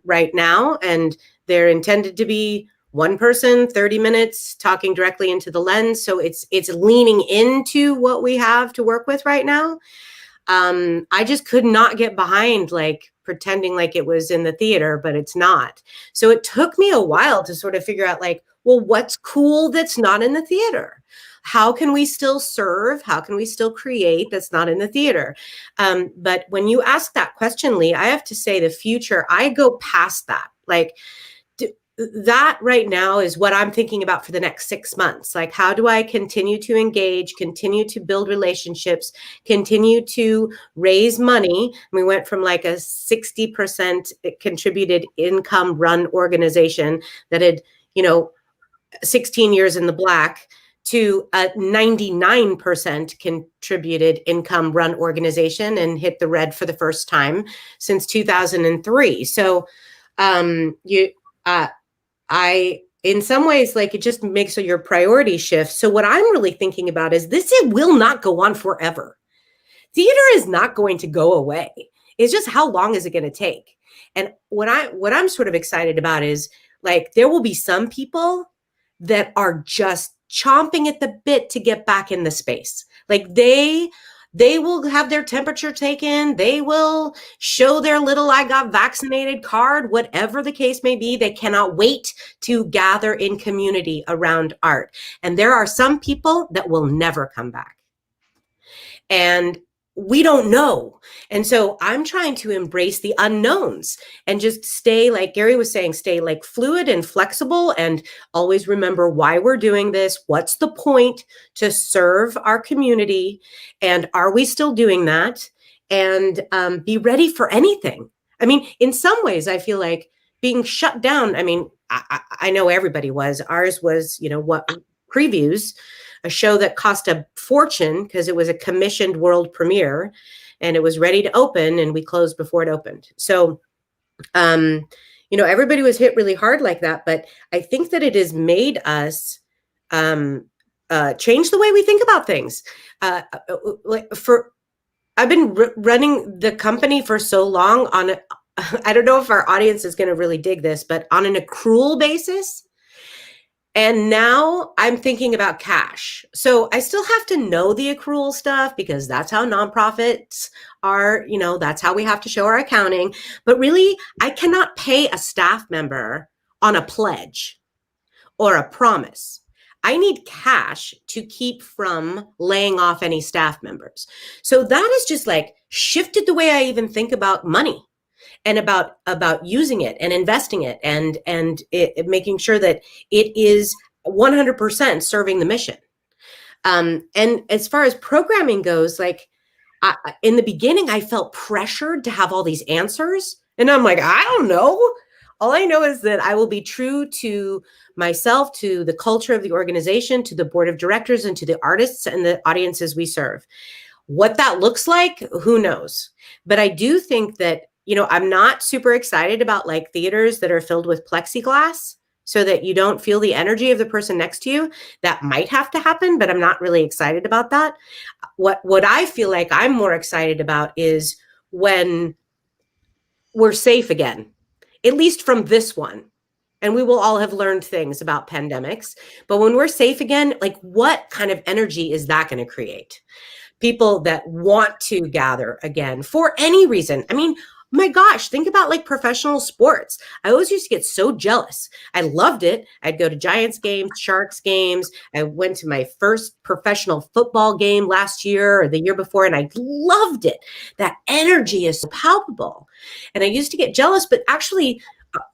right now, and they're intended to be one person, 30 minutes, talking directly into the lens. So it's leaning into what we have to work with right now. I just could not get behind like pretending like it was in the theater, but it's not. So it took me a while to sort of figure out like, well, what's cool that's not in the theater? How can we still serve? How can we still create that's not in the theater? But when you ask that question, Leigh, I have to say the future, I go past that. Like, that right now is what I'm thinking about for the next 6 months. Like, how do I continue to engage, continue to build relationships, continue to raise money? We went from like a 60% contributed income run organization that had, 16 years in the black to a 99% contributed income run organization and hit the red for the first time since 2003. So in some ways, like, it just makes your priority shift. So what I'm really thinking about is it will not go on forever. Theater is not going to go away. It's just, how long is it going to take? And what I'm sort of excited about is, like, there will be some people that are just chomping at the bit to get back in the space. Like, they will have their temperature taken. They will show their little "I got vaccinated" card, whatever the case may be. They cannot wait to gather in community around art. And there are some people that will never come back. And we don't know. And so I'm trying to embrace the unknowns and just stay, like Gary was saying, stay like fluid and flexible, and always remember why we're doing this. What's the point? To serve our community. And are we still doing that? And be ready for anything. I mean, in some ways, I feel like being shut down. I mean, I know everybody was. Ours was, what previews, a show that cost a fortune because it was a commissioned world premiere and it was ready to open, and we closed before it opened. So, everybody was hit really hard like that. But I think that it has made us change the way we think about things. I've been running the company for so long on I don't know if our audience is going to really dig this, but on an accrual basis. And now I'm thinking about cash. So I still have to know the accrual stuff because that's how nonprofits are, that's how we have to show our accounting. But really, I cannot pay a staff member on a pledge or a promise. I need cash to keep from laying off any staff members. So that has just like shifted the way I even think about money. And about using it and investing it and making sure that it is 100% serving the mission. And as far as programming goes, like in the beginning, I felt pressured to have all these answers. And I'm like, I don't know. All I know is that I will be true to myself, to the culture of the organization, to the board of directors, and to the artists and the audiences we serve. What that looks like, who knows? But I do think that I'm not super excited about like theaters that are filled with plexiglass so that you don't feel the energy of the person next to you. That might have to happen, but I'm not really excited about that. What I feel like I'm more excited about is when we're safe again, at least from this one. And we will all have learned things about pandemics. But when we're safe again, like, what kind of energy is that going to create? People that want to gather again for any reason. I mean, my gosh, think about like professional sports. I always used to get so jealous. I loved it. I'd go to Giants games, Sharks games. I went to my first professional football game last year or the year before, and I loved it. That energy is so palpable. And I used to get jealous, but actually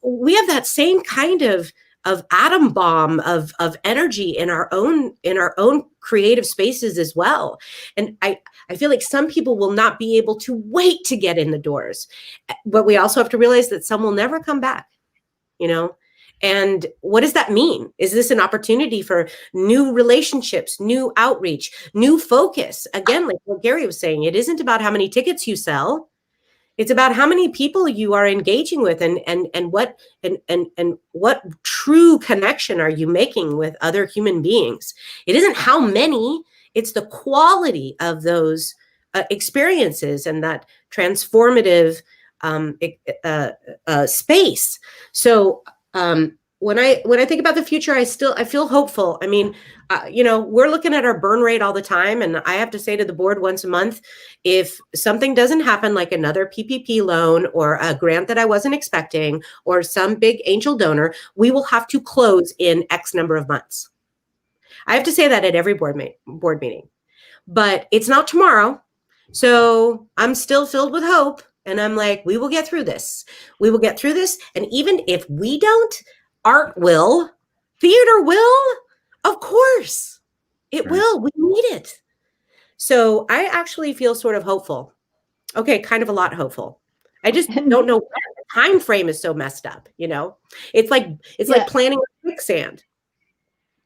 we have that same kind of atom bomb of energy in our own creative spaces as well. And I feel like some people will not be able to wait to get in the doors, but we also have to realize that some will never come back, And what does that mean? Is this an opportunity for new relationships, new outreach, new focus? Again, like what Gary was saying, it isn't about how many tickets you sell. It's about how many people you are engaging with and what true connection are you making with other human beings. It isn't how many, it's the quality of those experiences and that transformative space. So when I think about the future, I feel hopeful. I mean, we're looking at our burn rate all the time. And I have to say to the board once a month, if something doesn't happen, like another PPP loan or a grant that I wasn't expecting or some big angel donor, we will have to close in X number of months. I have to say that at every board meeting, but it's not tomorrow. So I'm still filled with hope. And I'm like, we will get through this. We will get through this. And even if we don't, art will, theater will, of course, it will. We need it. So I actually feel sort of hopeful. Okay, kind of a lot hopeful. I just don't know. The time frame is so messed up. You know, it's like planning a quicksand.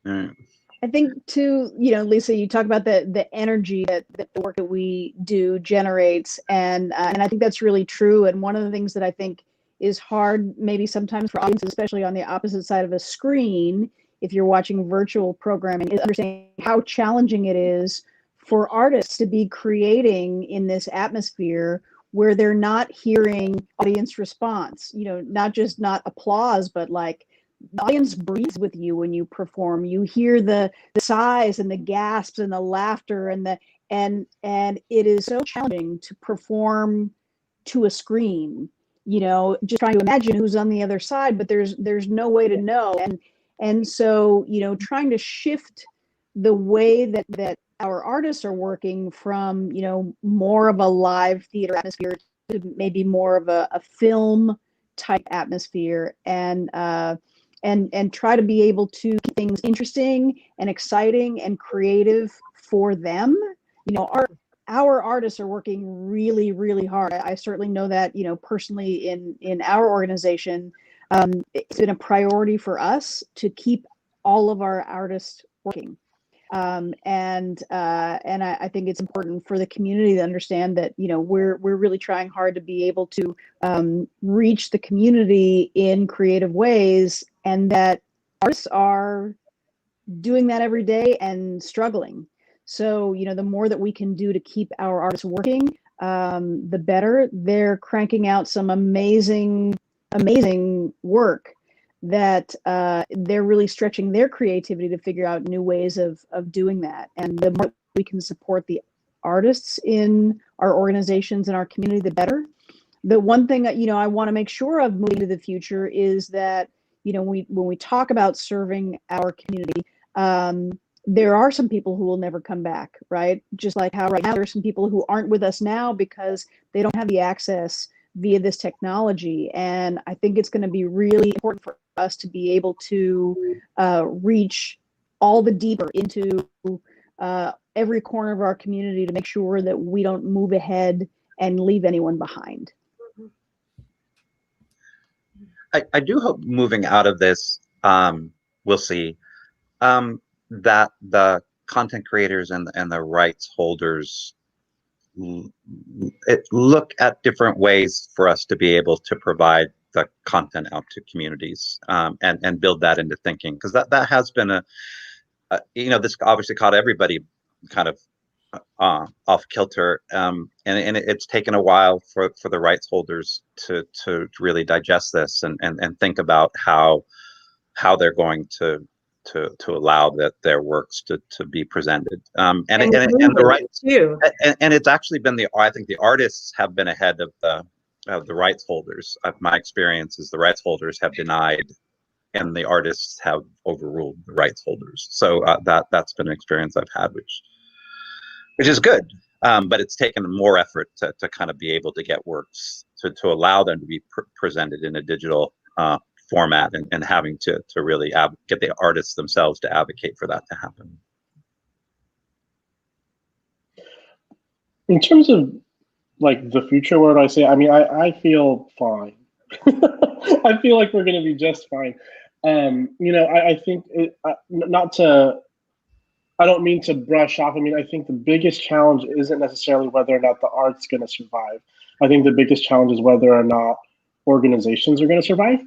I think too, you know, Lisa, you talk about the energy that the work that we do generates, and I think that's really true. And one of the things that I think is hard, maybe sometimes for audiences, especially on the opposite side of a screen, if you're watching virtual programming, is understanding how challenging it is for artists to be creating in this atmosphere where they're not hearing audience response. You know, not applause, but like, the audience breathes with you when you perform. You hear the sighs and the gasps and the laughter and it is so challenging to perform to a screen. You know, just trying to imagine who's on the other side, but there's no way to know. And so, you know, trying to shift the way that our artists are working from, you know, more of a live theater atmosphere to maybe more of a film type atmosphere, and try to be able to keep things interesting and exciting and creative for them. You know, our artists are working really, really hard. I certainly know that, you know, personally in our organization, it's been a priority for us to keep all of our artists working. And I think it's important for the community to understand that, you know, we're really trying hard to be able to reach the community in creative ways, and that artists are doing that every day and struggling. So, you know, the more that we can do to keep our artists working, the better. They're cranking out some amazing work that they're really stretching their creativity to figure out new ways of doing that. And the more we can support the artists in our organizations and our community, the better. The one thing that, you know, I want to make sure of moving to the future is that, you know, when we talk about serving our community, there are some people who will never come back, right? Just like how right now there are some people who aren't with us now because they don't have the access via this technology. And I think it's going to be really important for us to be able to reach all the deeper into every corner of our community to make sure that we don't move ahead and leave anyone behind. I do hope moving out of this, we'll see, that the content creators and the rights holders look at different ways for us to be able to provide the content out to communities, and build that into thinking, because that has been you know, this obviously caught everybody kind of off kilter, and it's taken a while for the rights holders to really digest this and think about how they're going to allow their works to be presented, and the rights too. And it's actually been I think the artists have been ahead of the rights holders. My experience is the rights holders have denied, and the artists have overruled the rights holders. So that's been an experience I've had, which is good. But it's taken more effort to kind of be able to get works to allow them to be presented in a digital format, and having to really get the artists themselves to advocate for that to happen. In terms of like the future, what do I say? I mean, I feel fine. I feel like we're going to be just fine. You know, I think I don't mean to brush off. I mean, I think the biggest challenge isn't necessarily whether or not the art's going to survive. I think the biggest challenge is whether or not organizations are going to survive,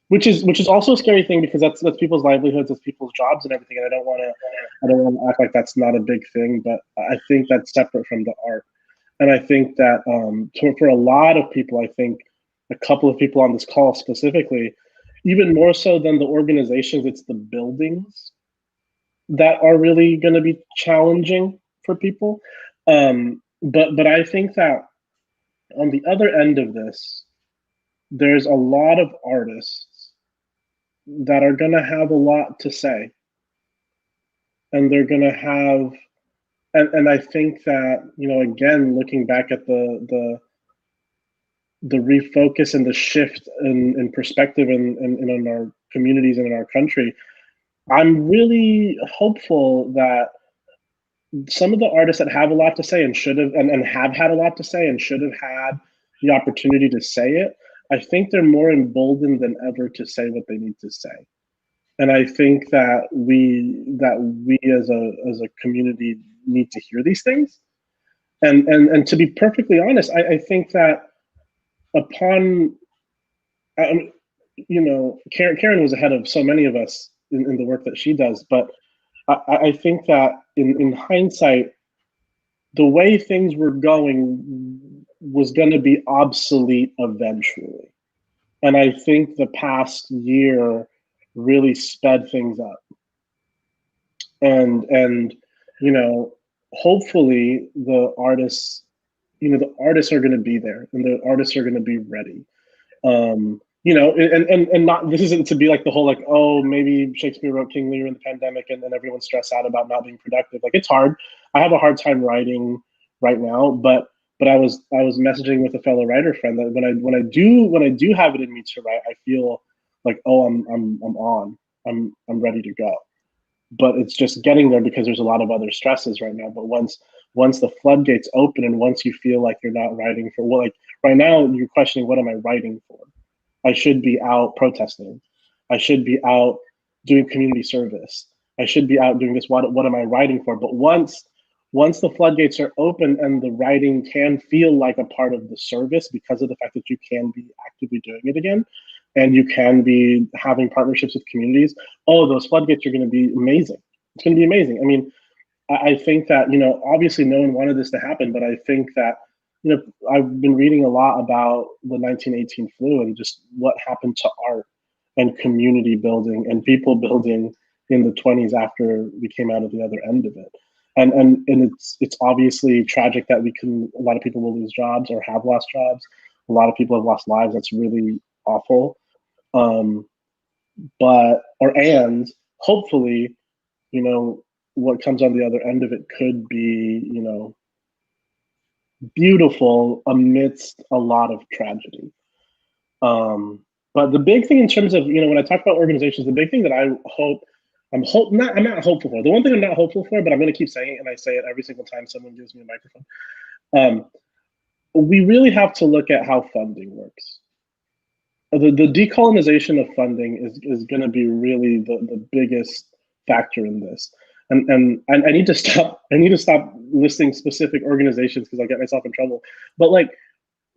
which is also a scary thing, because that's people's livelihoods, that's people's jobs and everything. And I don't want to act like that's not a big thing, but I think that's separate from the art. And I think that for a lot of people, I think a couple of people on this call specifically, even more so than the organizations, it's the buildings that are really going to be challenging for people. But I think that on the other end of this, there's a lot of artists that are going to have a lot to say. And they're going to have, and I think that, you know, again, looking back at the refocus and the shift in perspective in our communities and in our country, I'm really hopeful that some of the artists that have a lot to say and should have and have had a lot to say and should have had the opportunity to say it, I think they're more emboldened than ever to say what they need to say. And I think that we as a community need to hear these things. And to be perfectly honest, I think that upon, you know, Karen was ahead of so many of us in the work that she does, but I think that in hindsight, the way things were going was going to be obsolete eventually. And I think the past year really sped things up. And you know, hopefully the artists are going to be there and the artists are going to be ready. You know, and not, this isn't to be like the whole like, oh, maybe Shakespeare wrote King Lear in the pandemic and everyone's stressed out about not being productive. Like, it's hard. I have a hard time writing right now, but I was messaging with a fellow writer friend that when I do have it in me to write, I feel like, oh, I'm ready to go. But it's just getting there because there's a lot of other stresses right now. But once the floodgates open and once you feel like you're not writing for, well, like right now you're questioning, what am I writing for? I should be out protesting. I should be out doing community service. I should be out doing this. What am I writing for? But once the floodgates are open and the writing can feel like a part of the service because of the fact that you can be actively doing it again, and you can be having partnerships with communities, oh, those floodgates are going to be amazing. It's going to be amazing. I mean, I think that, you know, obviously no one wanted this to happen, but I think that, you know, I've been reading a lot about the 1918 flu and just what happened to art and community building and people building in the 20s after we came out of the other end of it. And it's obviously tragic that a lot of people will lose jobs or have lost jobs. A lot of people have lost lives. That's really awful. And hopefully, you know, what comes on the other end of it could be, you know, beautiful amidst a lot of tragedy. But the big thing in terms of, you know, when I talk about organizations, the big thing that I'm not hopeful for. The one thing I'm not hopeful for, but I'm going to keep saying it, and I say it every single time someone gives me a microphone. We really have to look at how funding works. The decolonization of funding is going to be really the biggest factor in this. And I need to stop. I need to stop listing specific organizations because I'll get myself in trouble. But like,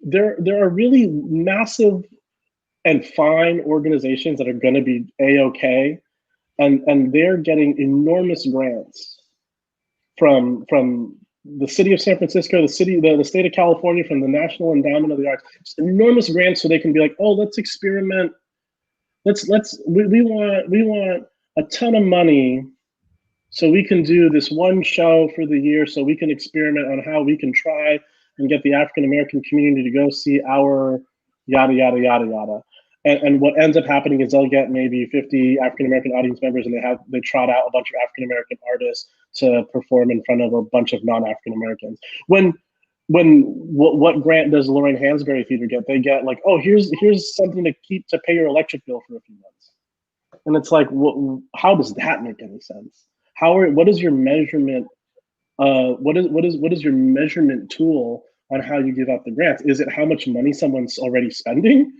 there are really massive and fine organizations that are going to be A-okay, and they're getting enormous grants from the city of San Francisco, the state of California, from the National Endowment of the Arts. Just enormous grants so they can be like, oh, let's experiment. We want a ton of money so we can do this one show for the year, so we can experiment on how we can try and get the African American community to go see our yada yada yada yada. And what ends up happening is they'll get maybe 50 African American audience members, and they trot out a bunch of African American artists to perform in front of a bunch of non-African Americans. What grant does Lorraine Hansberry Theater get? They get like, oh, here's something to pay your electric bill for a few months. And it's like, how does that make any sense? What is your measurement? What is your measurement tool on how you give out the grants? Is it how much money someone's already spending?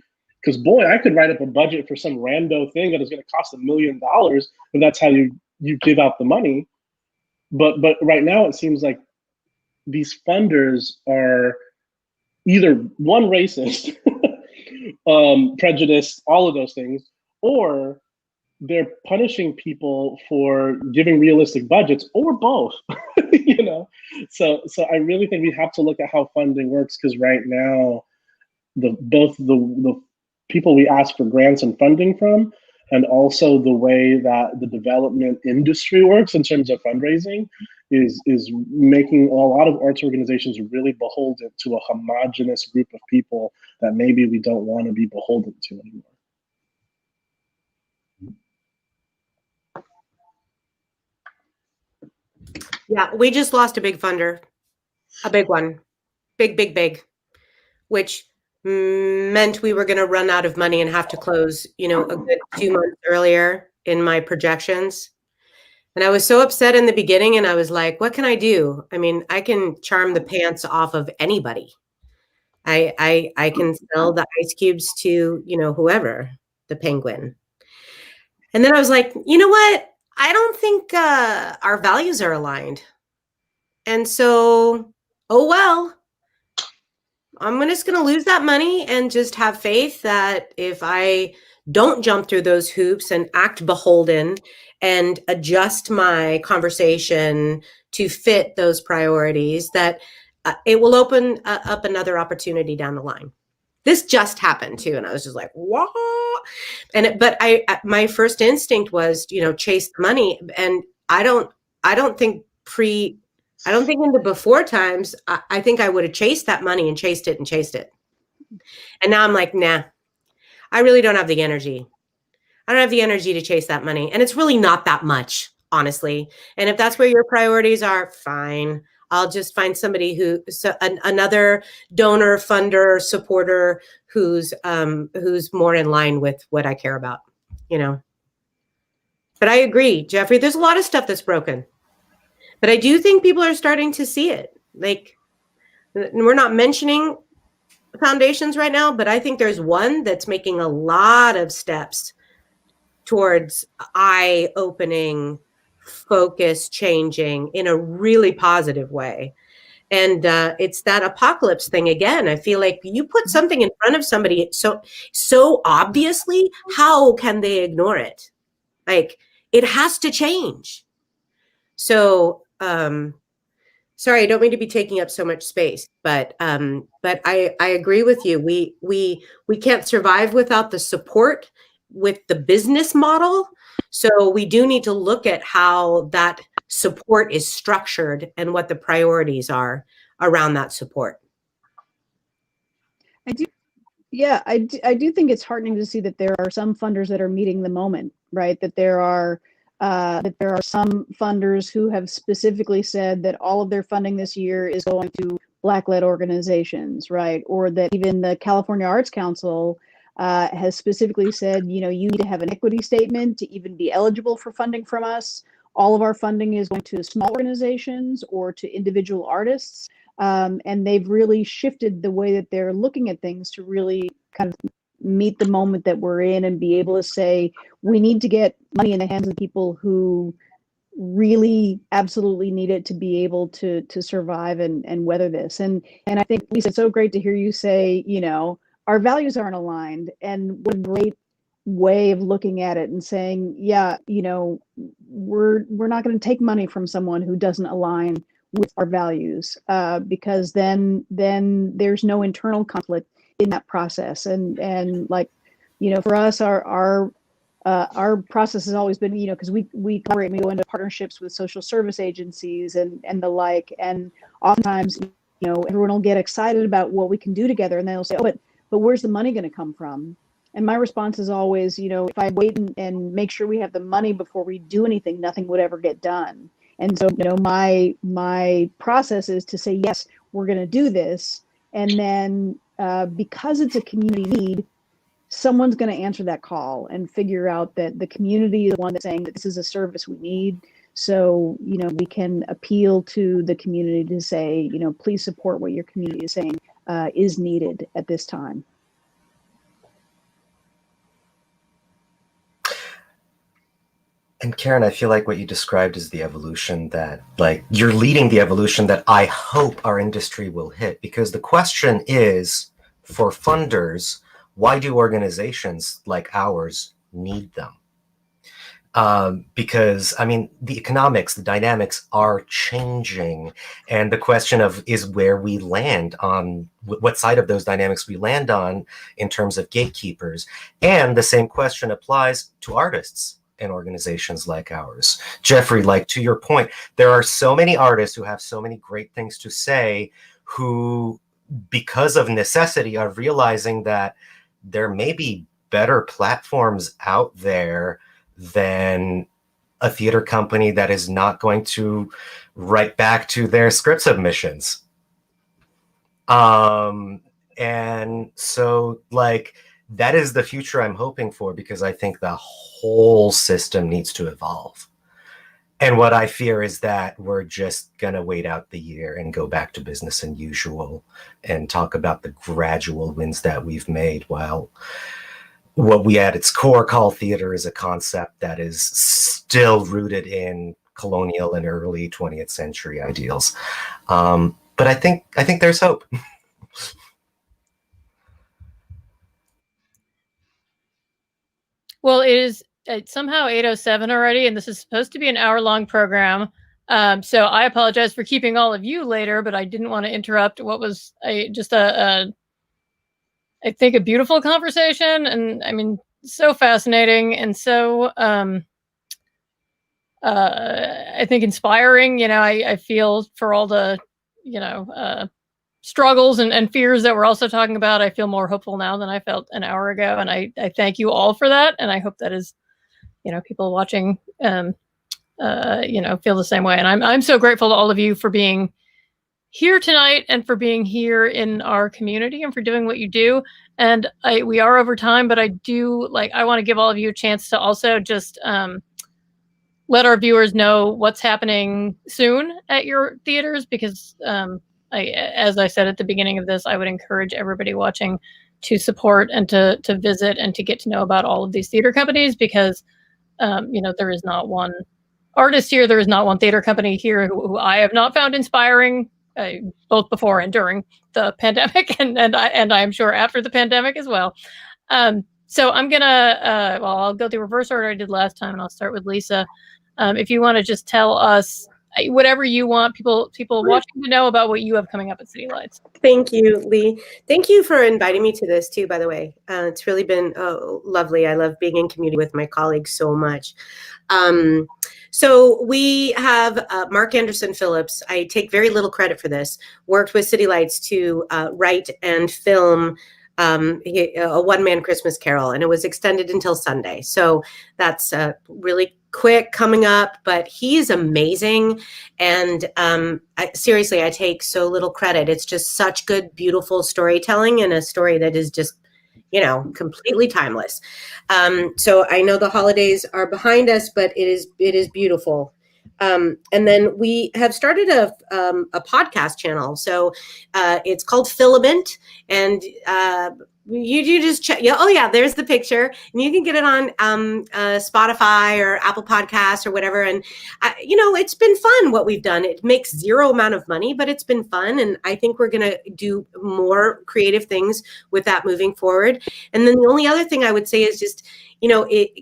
Because boy, I could write up a budget for some rando thing that is going to cost $1 million if that's how you give out the money. But right now it seems like these funders are either one, racist, prejudiced, all of those things, or they're punishing people for giving realistic budgets, or both. You know, so I really think we have to look at how funding works, because right now both the people we ask for grants and funding from, and also the way that the development industry works in terms of fundraising is making a lot of arts organizations really beholden to a homogenous group of people that maybe we don't want to be beholden to anymore. Yeah, we just lost a big funder, a big one, big, which meant we were going to run out of money and have to close, a good 2 months earlier in my projections. And I was so upset in the beginning, and I was like, what can I do? I mean, I can charm the pants off of anybody. I can sell the ice cubes to, whoever, the Penguin. And then I was like, you know what? I don't think our values are aligned. And so, oh, well, I'm just going to lose that money and just have faith that if I don't jump through those hoops and act beholden and adjust my conversation to fit those priorities, that it will open up another opportunity down the line. This just happened too. And I was just like, what? But my first instinct was, chase the money. And I don't think in the before times, I think I would have chased that money and chased it. And now I'm like, nah, I really don't have the energy. I don't have the energy to chase that money. And it's really not that much, honestly. And if that's where your priorities are, fine. I'll just find somebody another donor, funder, supporter who's more in line with what I care about, But I agree, Jeffrey, there's a lot of stuff that's broken. But I do think people are starting to see it. Like, we're not mentioning foundations right now, but I think there's one that's making a lot of steps towards eye-opening, focus changing in a really positive way. And it's that apocalypse thing again. I feel like you put something in front of somebody so obviously, how can they ignore it? Like, it has to change. So, sorry, I don't mean to be taking up so much space, but I agree with you. We can't survive without the support with the business model. So we do need to look at how that support is structured and what the priorities are around that support. I do think it's heartening to see that there are some funders that are meeting the moment, right? That there are some funders who have specifically said that all of their funding this year is going to Black-led organizations, right? Or that even the California Arts Council has specifically said, you need to have an equity statement to even be eligible for funding from us. All of our funding is going to small organizations or to individual artists. And they've really shifted the way that they're looking at things to really kind of meet the moment that we're in and be able to say, we need to get money in the hands of people who really absolutely need it to be able to survive and weather this. And I think, Lisa, it's so great to hear you say, our values aren't aligned, and what a great way of looking at it and saying, yeah, we're not going to take money from someone who doesn't align with our values, because then there's no internal conflict in that process. And like, for us, our process has always been, because we collaborate, we go into partnerships with social service agencies and the like, and oftentimes, everyone will get excited about what we can do together, and they'll say, oh, but where's the money going to come from? And my response is always, if I wait and make sure we have the money before we do anything, nothing would ever get done. And so, my process is to say, yes, we're going to do this. And then because it's a community need, someone's going to answer that call and figure out that the community is the one that's saying that this is a service we need. So, we can appeal to the community to say, please support what your community is saying is needed at this time. And Karen, I feel like what you described is the evolution that, like, you're leading the evolution that I hope our industry will hit. Because the question is, for funders, why do organizations like ours need them? Because, I mean, the economics, the dynamics are changing. And the question is where we land on, what side of those dynamics we land on in terms of gatekeepers. And the same question applies to artists and organizations like ours. Jeffrey, like, to your point, there are so many artists who have so many great things to say who, because of necessity, are realizing that there may be better platforms out there than a theater company that is not going to write back to their script submissions. And so, like, that is the future I'm hoping for, because I think the whole system needs to evolve. And what I fear is that we're just going to wait out the year and go back to business as usual and talk about the gradual wins that we've made, while what we at its core call theater is a concept that is still rooted in colonial and early 20th century ideals. But I think there's hope. Well, it's somehow 8:07 already, and this is supposed to be an hour-long program. So I apologize for keeping all of you later, but I didn't want to interrupt what was I think a beautiful conversation, and I mean, so fascinating and so I think inspiring. I feel for all the struggles and fears that we're also talking about. I feel more hopeful now than I felt an hour ago, and I thank you all for that, and I hope that is people watching feel the same way. And I'm so grateful to all of you for being here tonight and for being here in our community and for doing what you do. And we are over time, but I want to give all of you a chance to also just let our viewers know what's happening soon at your theaters, because as I said at the beginning of this, I would encourage everybody watching to support and to visit and to get to know about all of these theater companies, because there is not one artist here, there is not one theater company here who I have not found inspiring, both before and during the pandemic, and I'm sure after the pandemic as well. So I'm gonna I'll go the reverse order I did last time, and I'll start with Lisa. If you want to just tell us whatever you want people watching to know about what you have coming up at City Lights. Thank you, Leigh. Thank you for inviting me to this too, by the way. It's really been lovely. I love being in community with my colleagues so much. So we have Mark Anderson Phillips. I take very little credit for this. Worked with City Lights to write and film a one-man Christmas Carol, and it was extended until Sunday. So that's really quick coming up, but he's amazing. And seriously, I take so little credit. It's just such good, beautiful storytelling, and a story that is just, completely timeless. So I know the holidays are behind us, but it is beautiful. And then we have started a podcast channel. So it's called Filament, and you just check. Yeah, oh yeah, there's the picture, and you can get it on Spotify or Apple Podcasts or whatever. And it's been fun what we've done. It makes zero amount of money, but it's been fun, and I think we're gonna do more creative things with that moving forward. And then the only other thing I would say is just,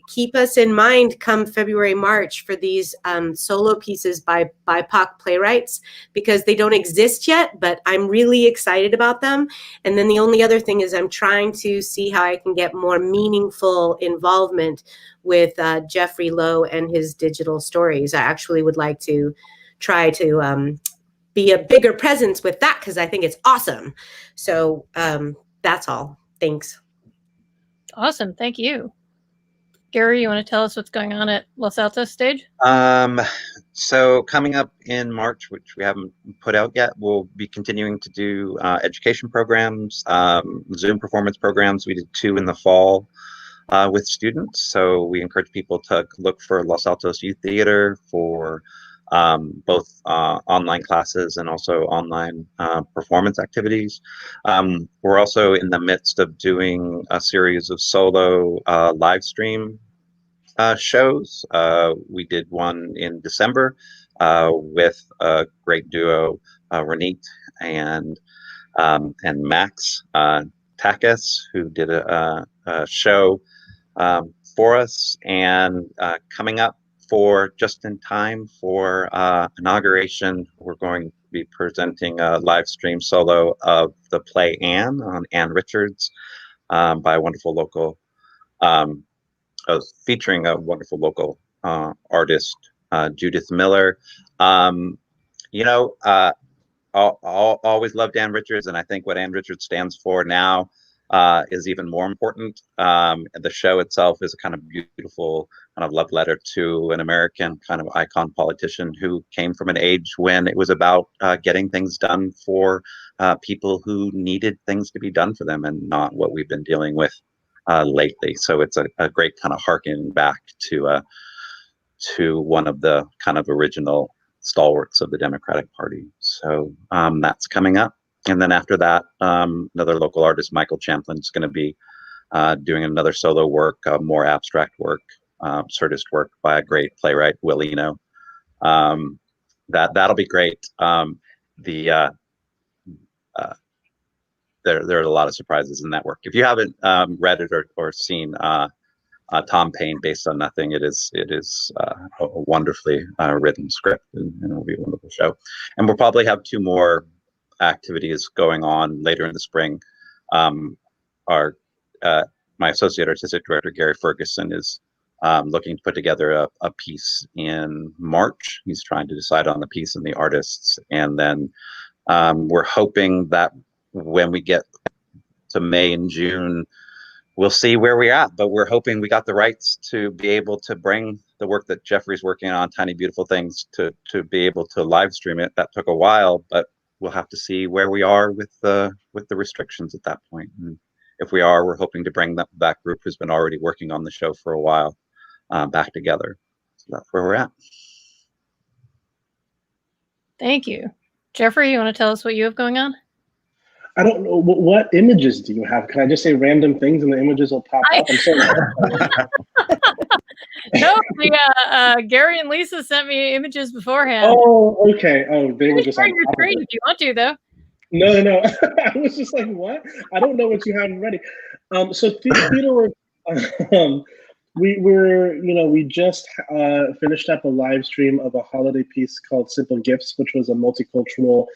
keep us in mind come February, March for these solo pieces by BIPOC playwrights, because they don't exist yet, but I'm really excited about them. And then the only other thing is I'm trying to see how I can get more meaningful involvement with Jeffrey Lowe and his digital stories. I actually would like to try to be a bigger presence with that, because I think it's awesome. So that's all. Thanks. Awesome. Thank you. Gary, you want to tell us what's going on at Los Altos Stage? So coming up in March, which we haven't put out yet, we'll be continuing to do education programs, Zoom performance programs. We did 2 in the fall with students. So we encourage people to look for Los Altos Youth Theater for both online classes and also online performance activities. We're also in the midst of doing a series of solo live stream shows. We did one in December with a great duo, Renate and Max Takis, who did a show for us. And coming up for just in time for inauguration, we're going to be presenting a live stream solo of the play Anne on Anne Richards by a wonderful local featuring a wonderful local artist, Judith Miller. I'll always loved Anne Richards, and I think what Anne Richards stands for now is even more important. And the show itself is a kind of beautiful kind of love letter to an American kind of icon politician who came from an age when it was about getting things done for people who needed things to be done for them, and not what we've been dealing with lately. So it's a great kind of harkening back to one of the kind of original stalwarts of the Democratic Party. So that's coming up. And then after that, another local artist, Michael Champlin, is going to be doing another solo work, more abstract work, absurdist work by a great playwright, Will Eno. That'll be great. There are a lot of surprises in that work. If you haven't read it or seen Tom Paine, Based on Nothing, it is a wonderfully written script, and it'll be a wonderful show. And we'll probably have 2 more activities going on later in the spring. My associate artistic director, Gary Ferguson, is looking to put together a piece in March. He's trying to decide on the piece and the artists. And then we're hoping that when we get to May and June, we'll see where we're at. But we're hoping we got the rights to be able to bring the work that Jeffrey's working on, Tiny Beautiful Things, to be able to live stream it. That took a while, but we'll have to see where we are with the restrictions at that point. And if we are, we're hoping to bring that group who's been already working on the show for a while back together. So that's where we're at. Thank you. Jeffrey, you want to tell us what you have going on? I don't know. What images do you have? Can I just say random things and the images will pop up? I'm sorry. No, Gary and Lisa sent me images beforehand. Oh, okay. Oh, they were just on your screen if you want to, though. No. I was just like, what? I don't know what you have ready. So TheatreWorks, we just finished up a live stream of a holiday piece called Simple Gifts, which was a multicultural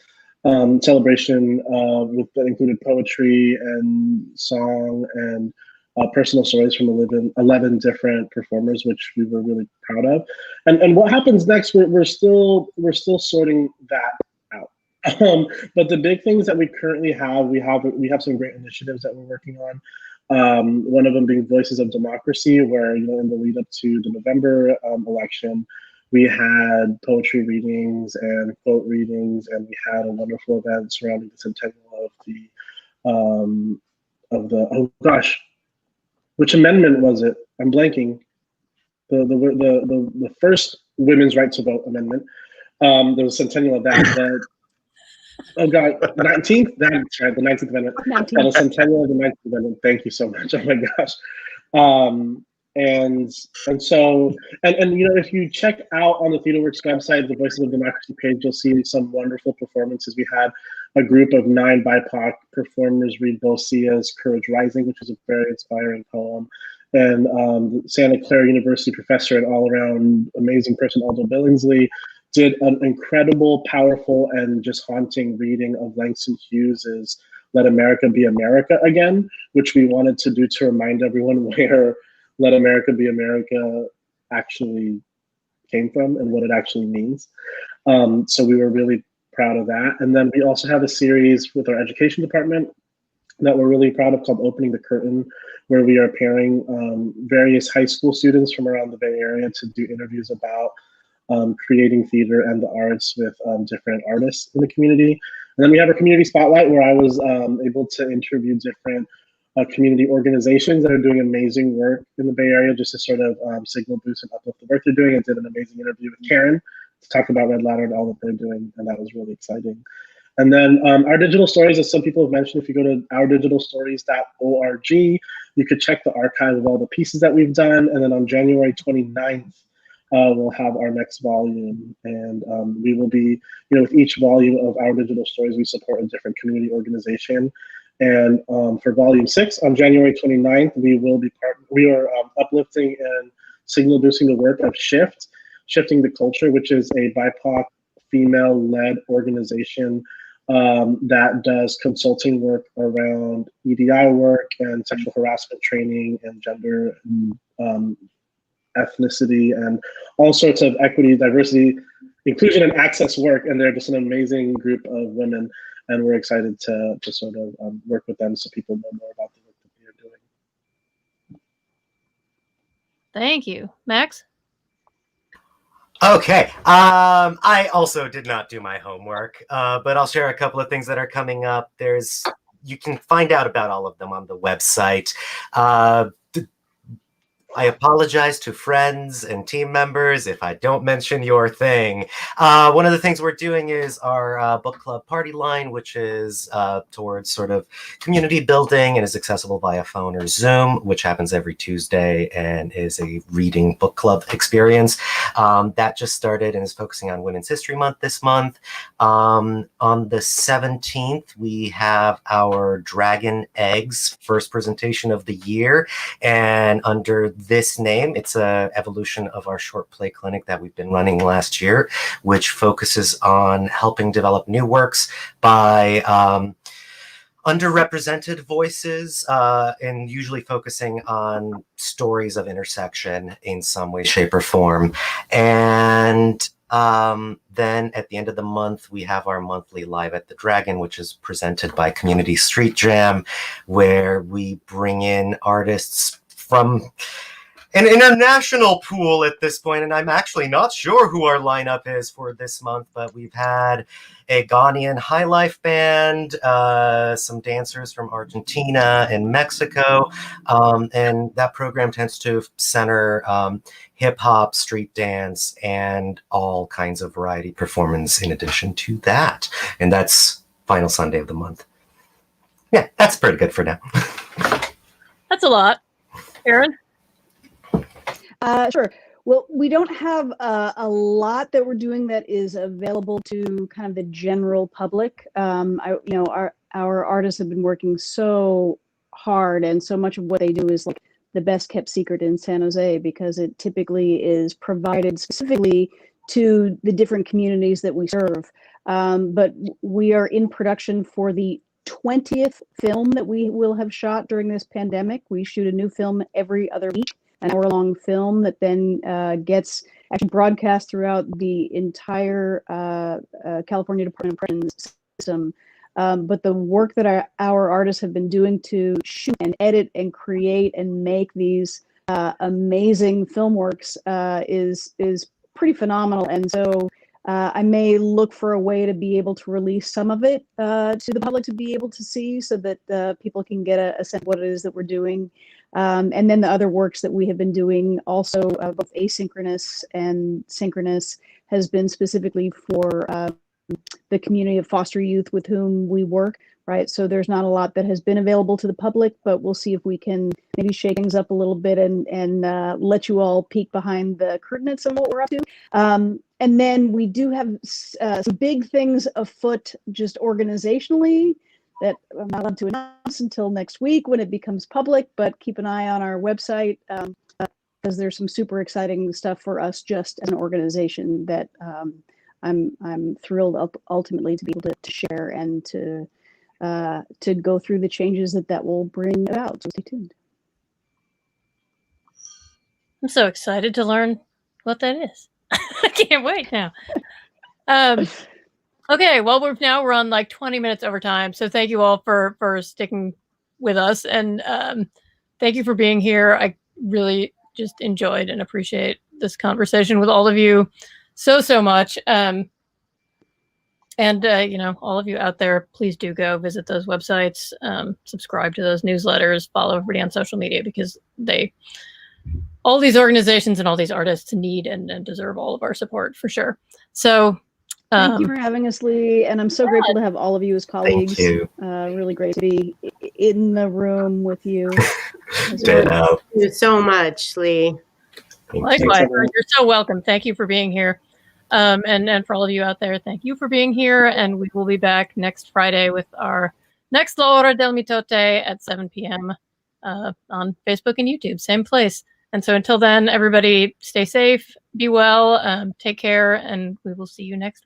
celebration that included poetry and song and personal stories from 11 different performers, which we were really proud of. And what happens next? We're still sorting that out. But the big things that we currently have, we have some great initiatives that we're working on. One of them being Voices of Democracy, where in the lead up to the November election, we had poetry readings and quote readings, and we had a wonderful event surrounding the centennial of the oh gosh, which amendment was it? I'm blanking. The first women's right to vote amendment. There was a centennial of that. Oh God, 19th? That's right, the 19th amendment. The centennial of the 19th amendment. Thank you so much. Oh my gosh. And so if you check out on the TheatreWorks website, the Voices of Democracy page, you'll see some wonderful performances. We had a group of 9 BIPOC performers read Bosia's Courage Rising, which is a very inspiring poem. And Santa Clara University professor and all-around amazing person, Aldo Billingsley, did an incredible, powerful, and just haunting reading of Langston Hughes's Let America Be America Again, which we wanted to do to remind everyone where Let America Be America actually came from and what it actually means. So we were really proud of that. And then we also have a series with our education department that we're really proud of called Opening the Curtain, where we are pairing various high school students from around the Bay Area to do interviews about creating theater and the arts with different artists in the community. And then we have a community spotlight where I was able to interview different community organizations that are doing amazing work in the Bay Area, just to sort of signal boost and uplift the work they're doing. I did an amazing interview with Karen to talk about Red Ladder and all that they're doing, and that was really exciting. And then our digital stories, as some people have mentioned, if you go to ourdigitalstories.org, you could check the archive of all the pieces that we've done. And then on January 29th, we'll have our next volume, and we will be, with each volume of Our Digital Stories, we support a different community organization. And for volume 6 on January 29th, we are uplifting and signal boosting the work of Shifting the Culture, which is a BIPOC female-led organization that does consulting work around EDI work and sexual harassment training and gender ethnicity and all sorts of equity, diversity, inclusion, and access work. And they're just an amazing group of women. And we're excited to sort of work with them so people know more about the Thank you. Max? Okay. I also did not do my homework, but I'll share a couple of things that are coming up. You can find out about all of them on the website. I apologize to friends and team members if I don't mention your thing. One of the things we're doing is our book club party line, which is towards sort of community building and is accessible via phone or Zoom, which happens every Tuesday and is a reading book club experience. That just started and is focusing on Women's History Month this month. On the 17th, we have our Dragon Eggs first presentation of the year. And under this name, it's a evolution of our short play clinic that we've been running last year, which focuses on helping develop new works by underrepresented voices, and usually focusing on stories of intersection in some way, shape, or form. And then at the end of the month, we have our monthly Live at the Dragon, which is presented by Community Street Jam, where we bring in artists from an international pool at this point, and I'm actually not sure who our lineup is for this month, but we've had a Ghanaian high life band, some dancers from Argentina and Mexico, and that program tends to center hip hop, street dance, and all kinds of variety performance in addition to that. And that's final Sunday of the month. Yeah, that's pretty good for now. That's a lot. Erin? Sure. Well, we don't have a lot that we're doing that is available to kind of the general public. Our artists have been working so hard, and so much of what they do is like the best kept secret in San Jose, because it typically is provided specifically to the different communities that we serve. But we are in production for the 20th film that we will have shot during this pandemic. We shoot a new film every other week, an hour-long film that then gets actually broadcast throughout the entire California Department of Corrections system. But the work that our artists have been doing to shoot and edit and create and make these amazing film works is pretty phenomenal. And so I may look for a way to be able to release some of it to the public to be able to see, so that people can get a sense of what it is that we're doing. And then the other works that we have been doing also, both asynchronous and synchronous, has been specifically for the community of foster youth with whom we work, right? So there's not a lot that has been available to the public, but we'll see if we can maybe shake things up a little bit and let you all peek behind the curtain at some of what we're up to. And then we do have some big things afoot just organizationally that I'm not allowed to announce until next week when it becomes public, but keep an eye on our website, because there's some super exciting stuff for us just as an organization that I'm thrilled ultimately to be able to share and to go through the changes that will bring about. So stay tuned. I'm so excited to learn what that is. I can't wait now. Okay, well, we're on like 20 minutes over time, so thank you all for sticking with us, and thank you for being here. I really just enjoyed and appreciate this conversation with all of you so much. And all of you out there, please do go visit those websites, subscribe to those newsletters, follow everybody on social media, because all these organizations and all these artists need and deserve all of our support for sure. So thank you for having us, Leigh, and I'm so grateful to have all of you as colleagues. Thank you. Really great to be in the room with you. Ditto. Thank you so much, Leigh. Likewise, you're so welcome. Thank you for being here. And for all of you out there, thank you for being here. And we will be back next Friday with our next La Hora del Mitote at 7 p.m. On Facebook and YouTube, same place. And so until then, everybody stay safe, be well, take care, and we will see you next week.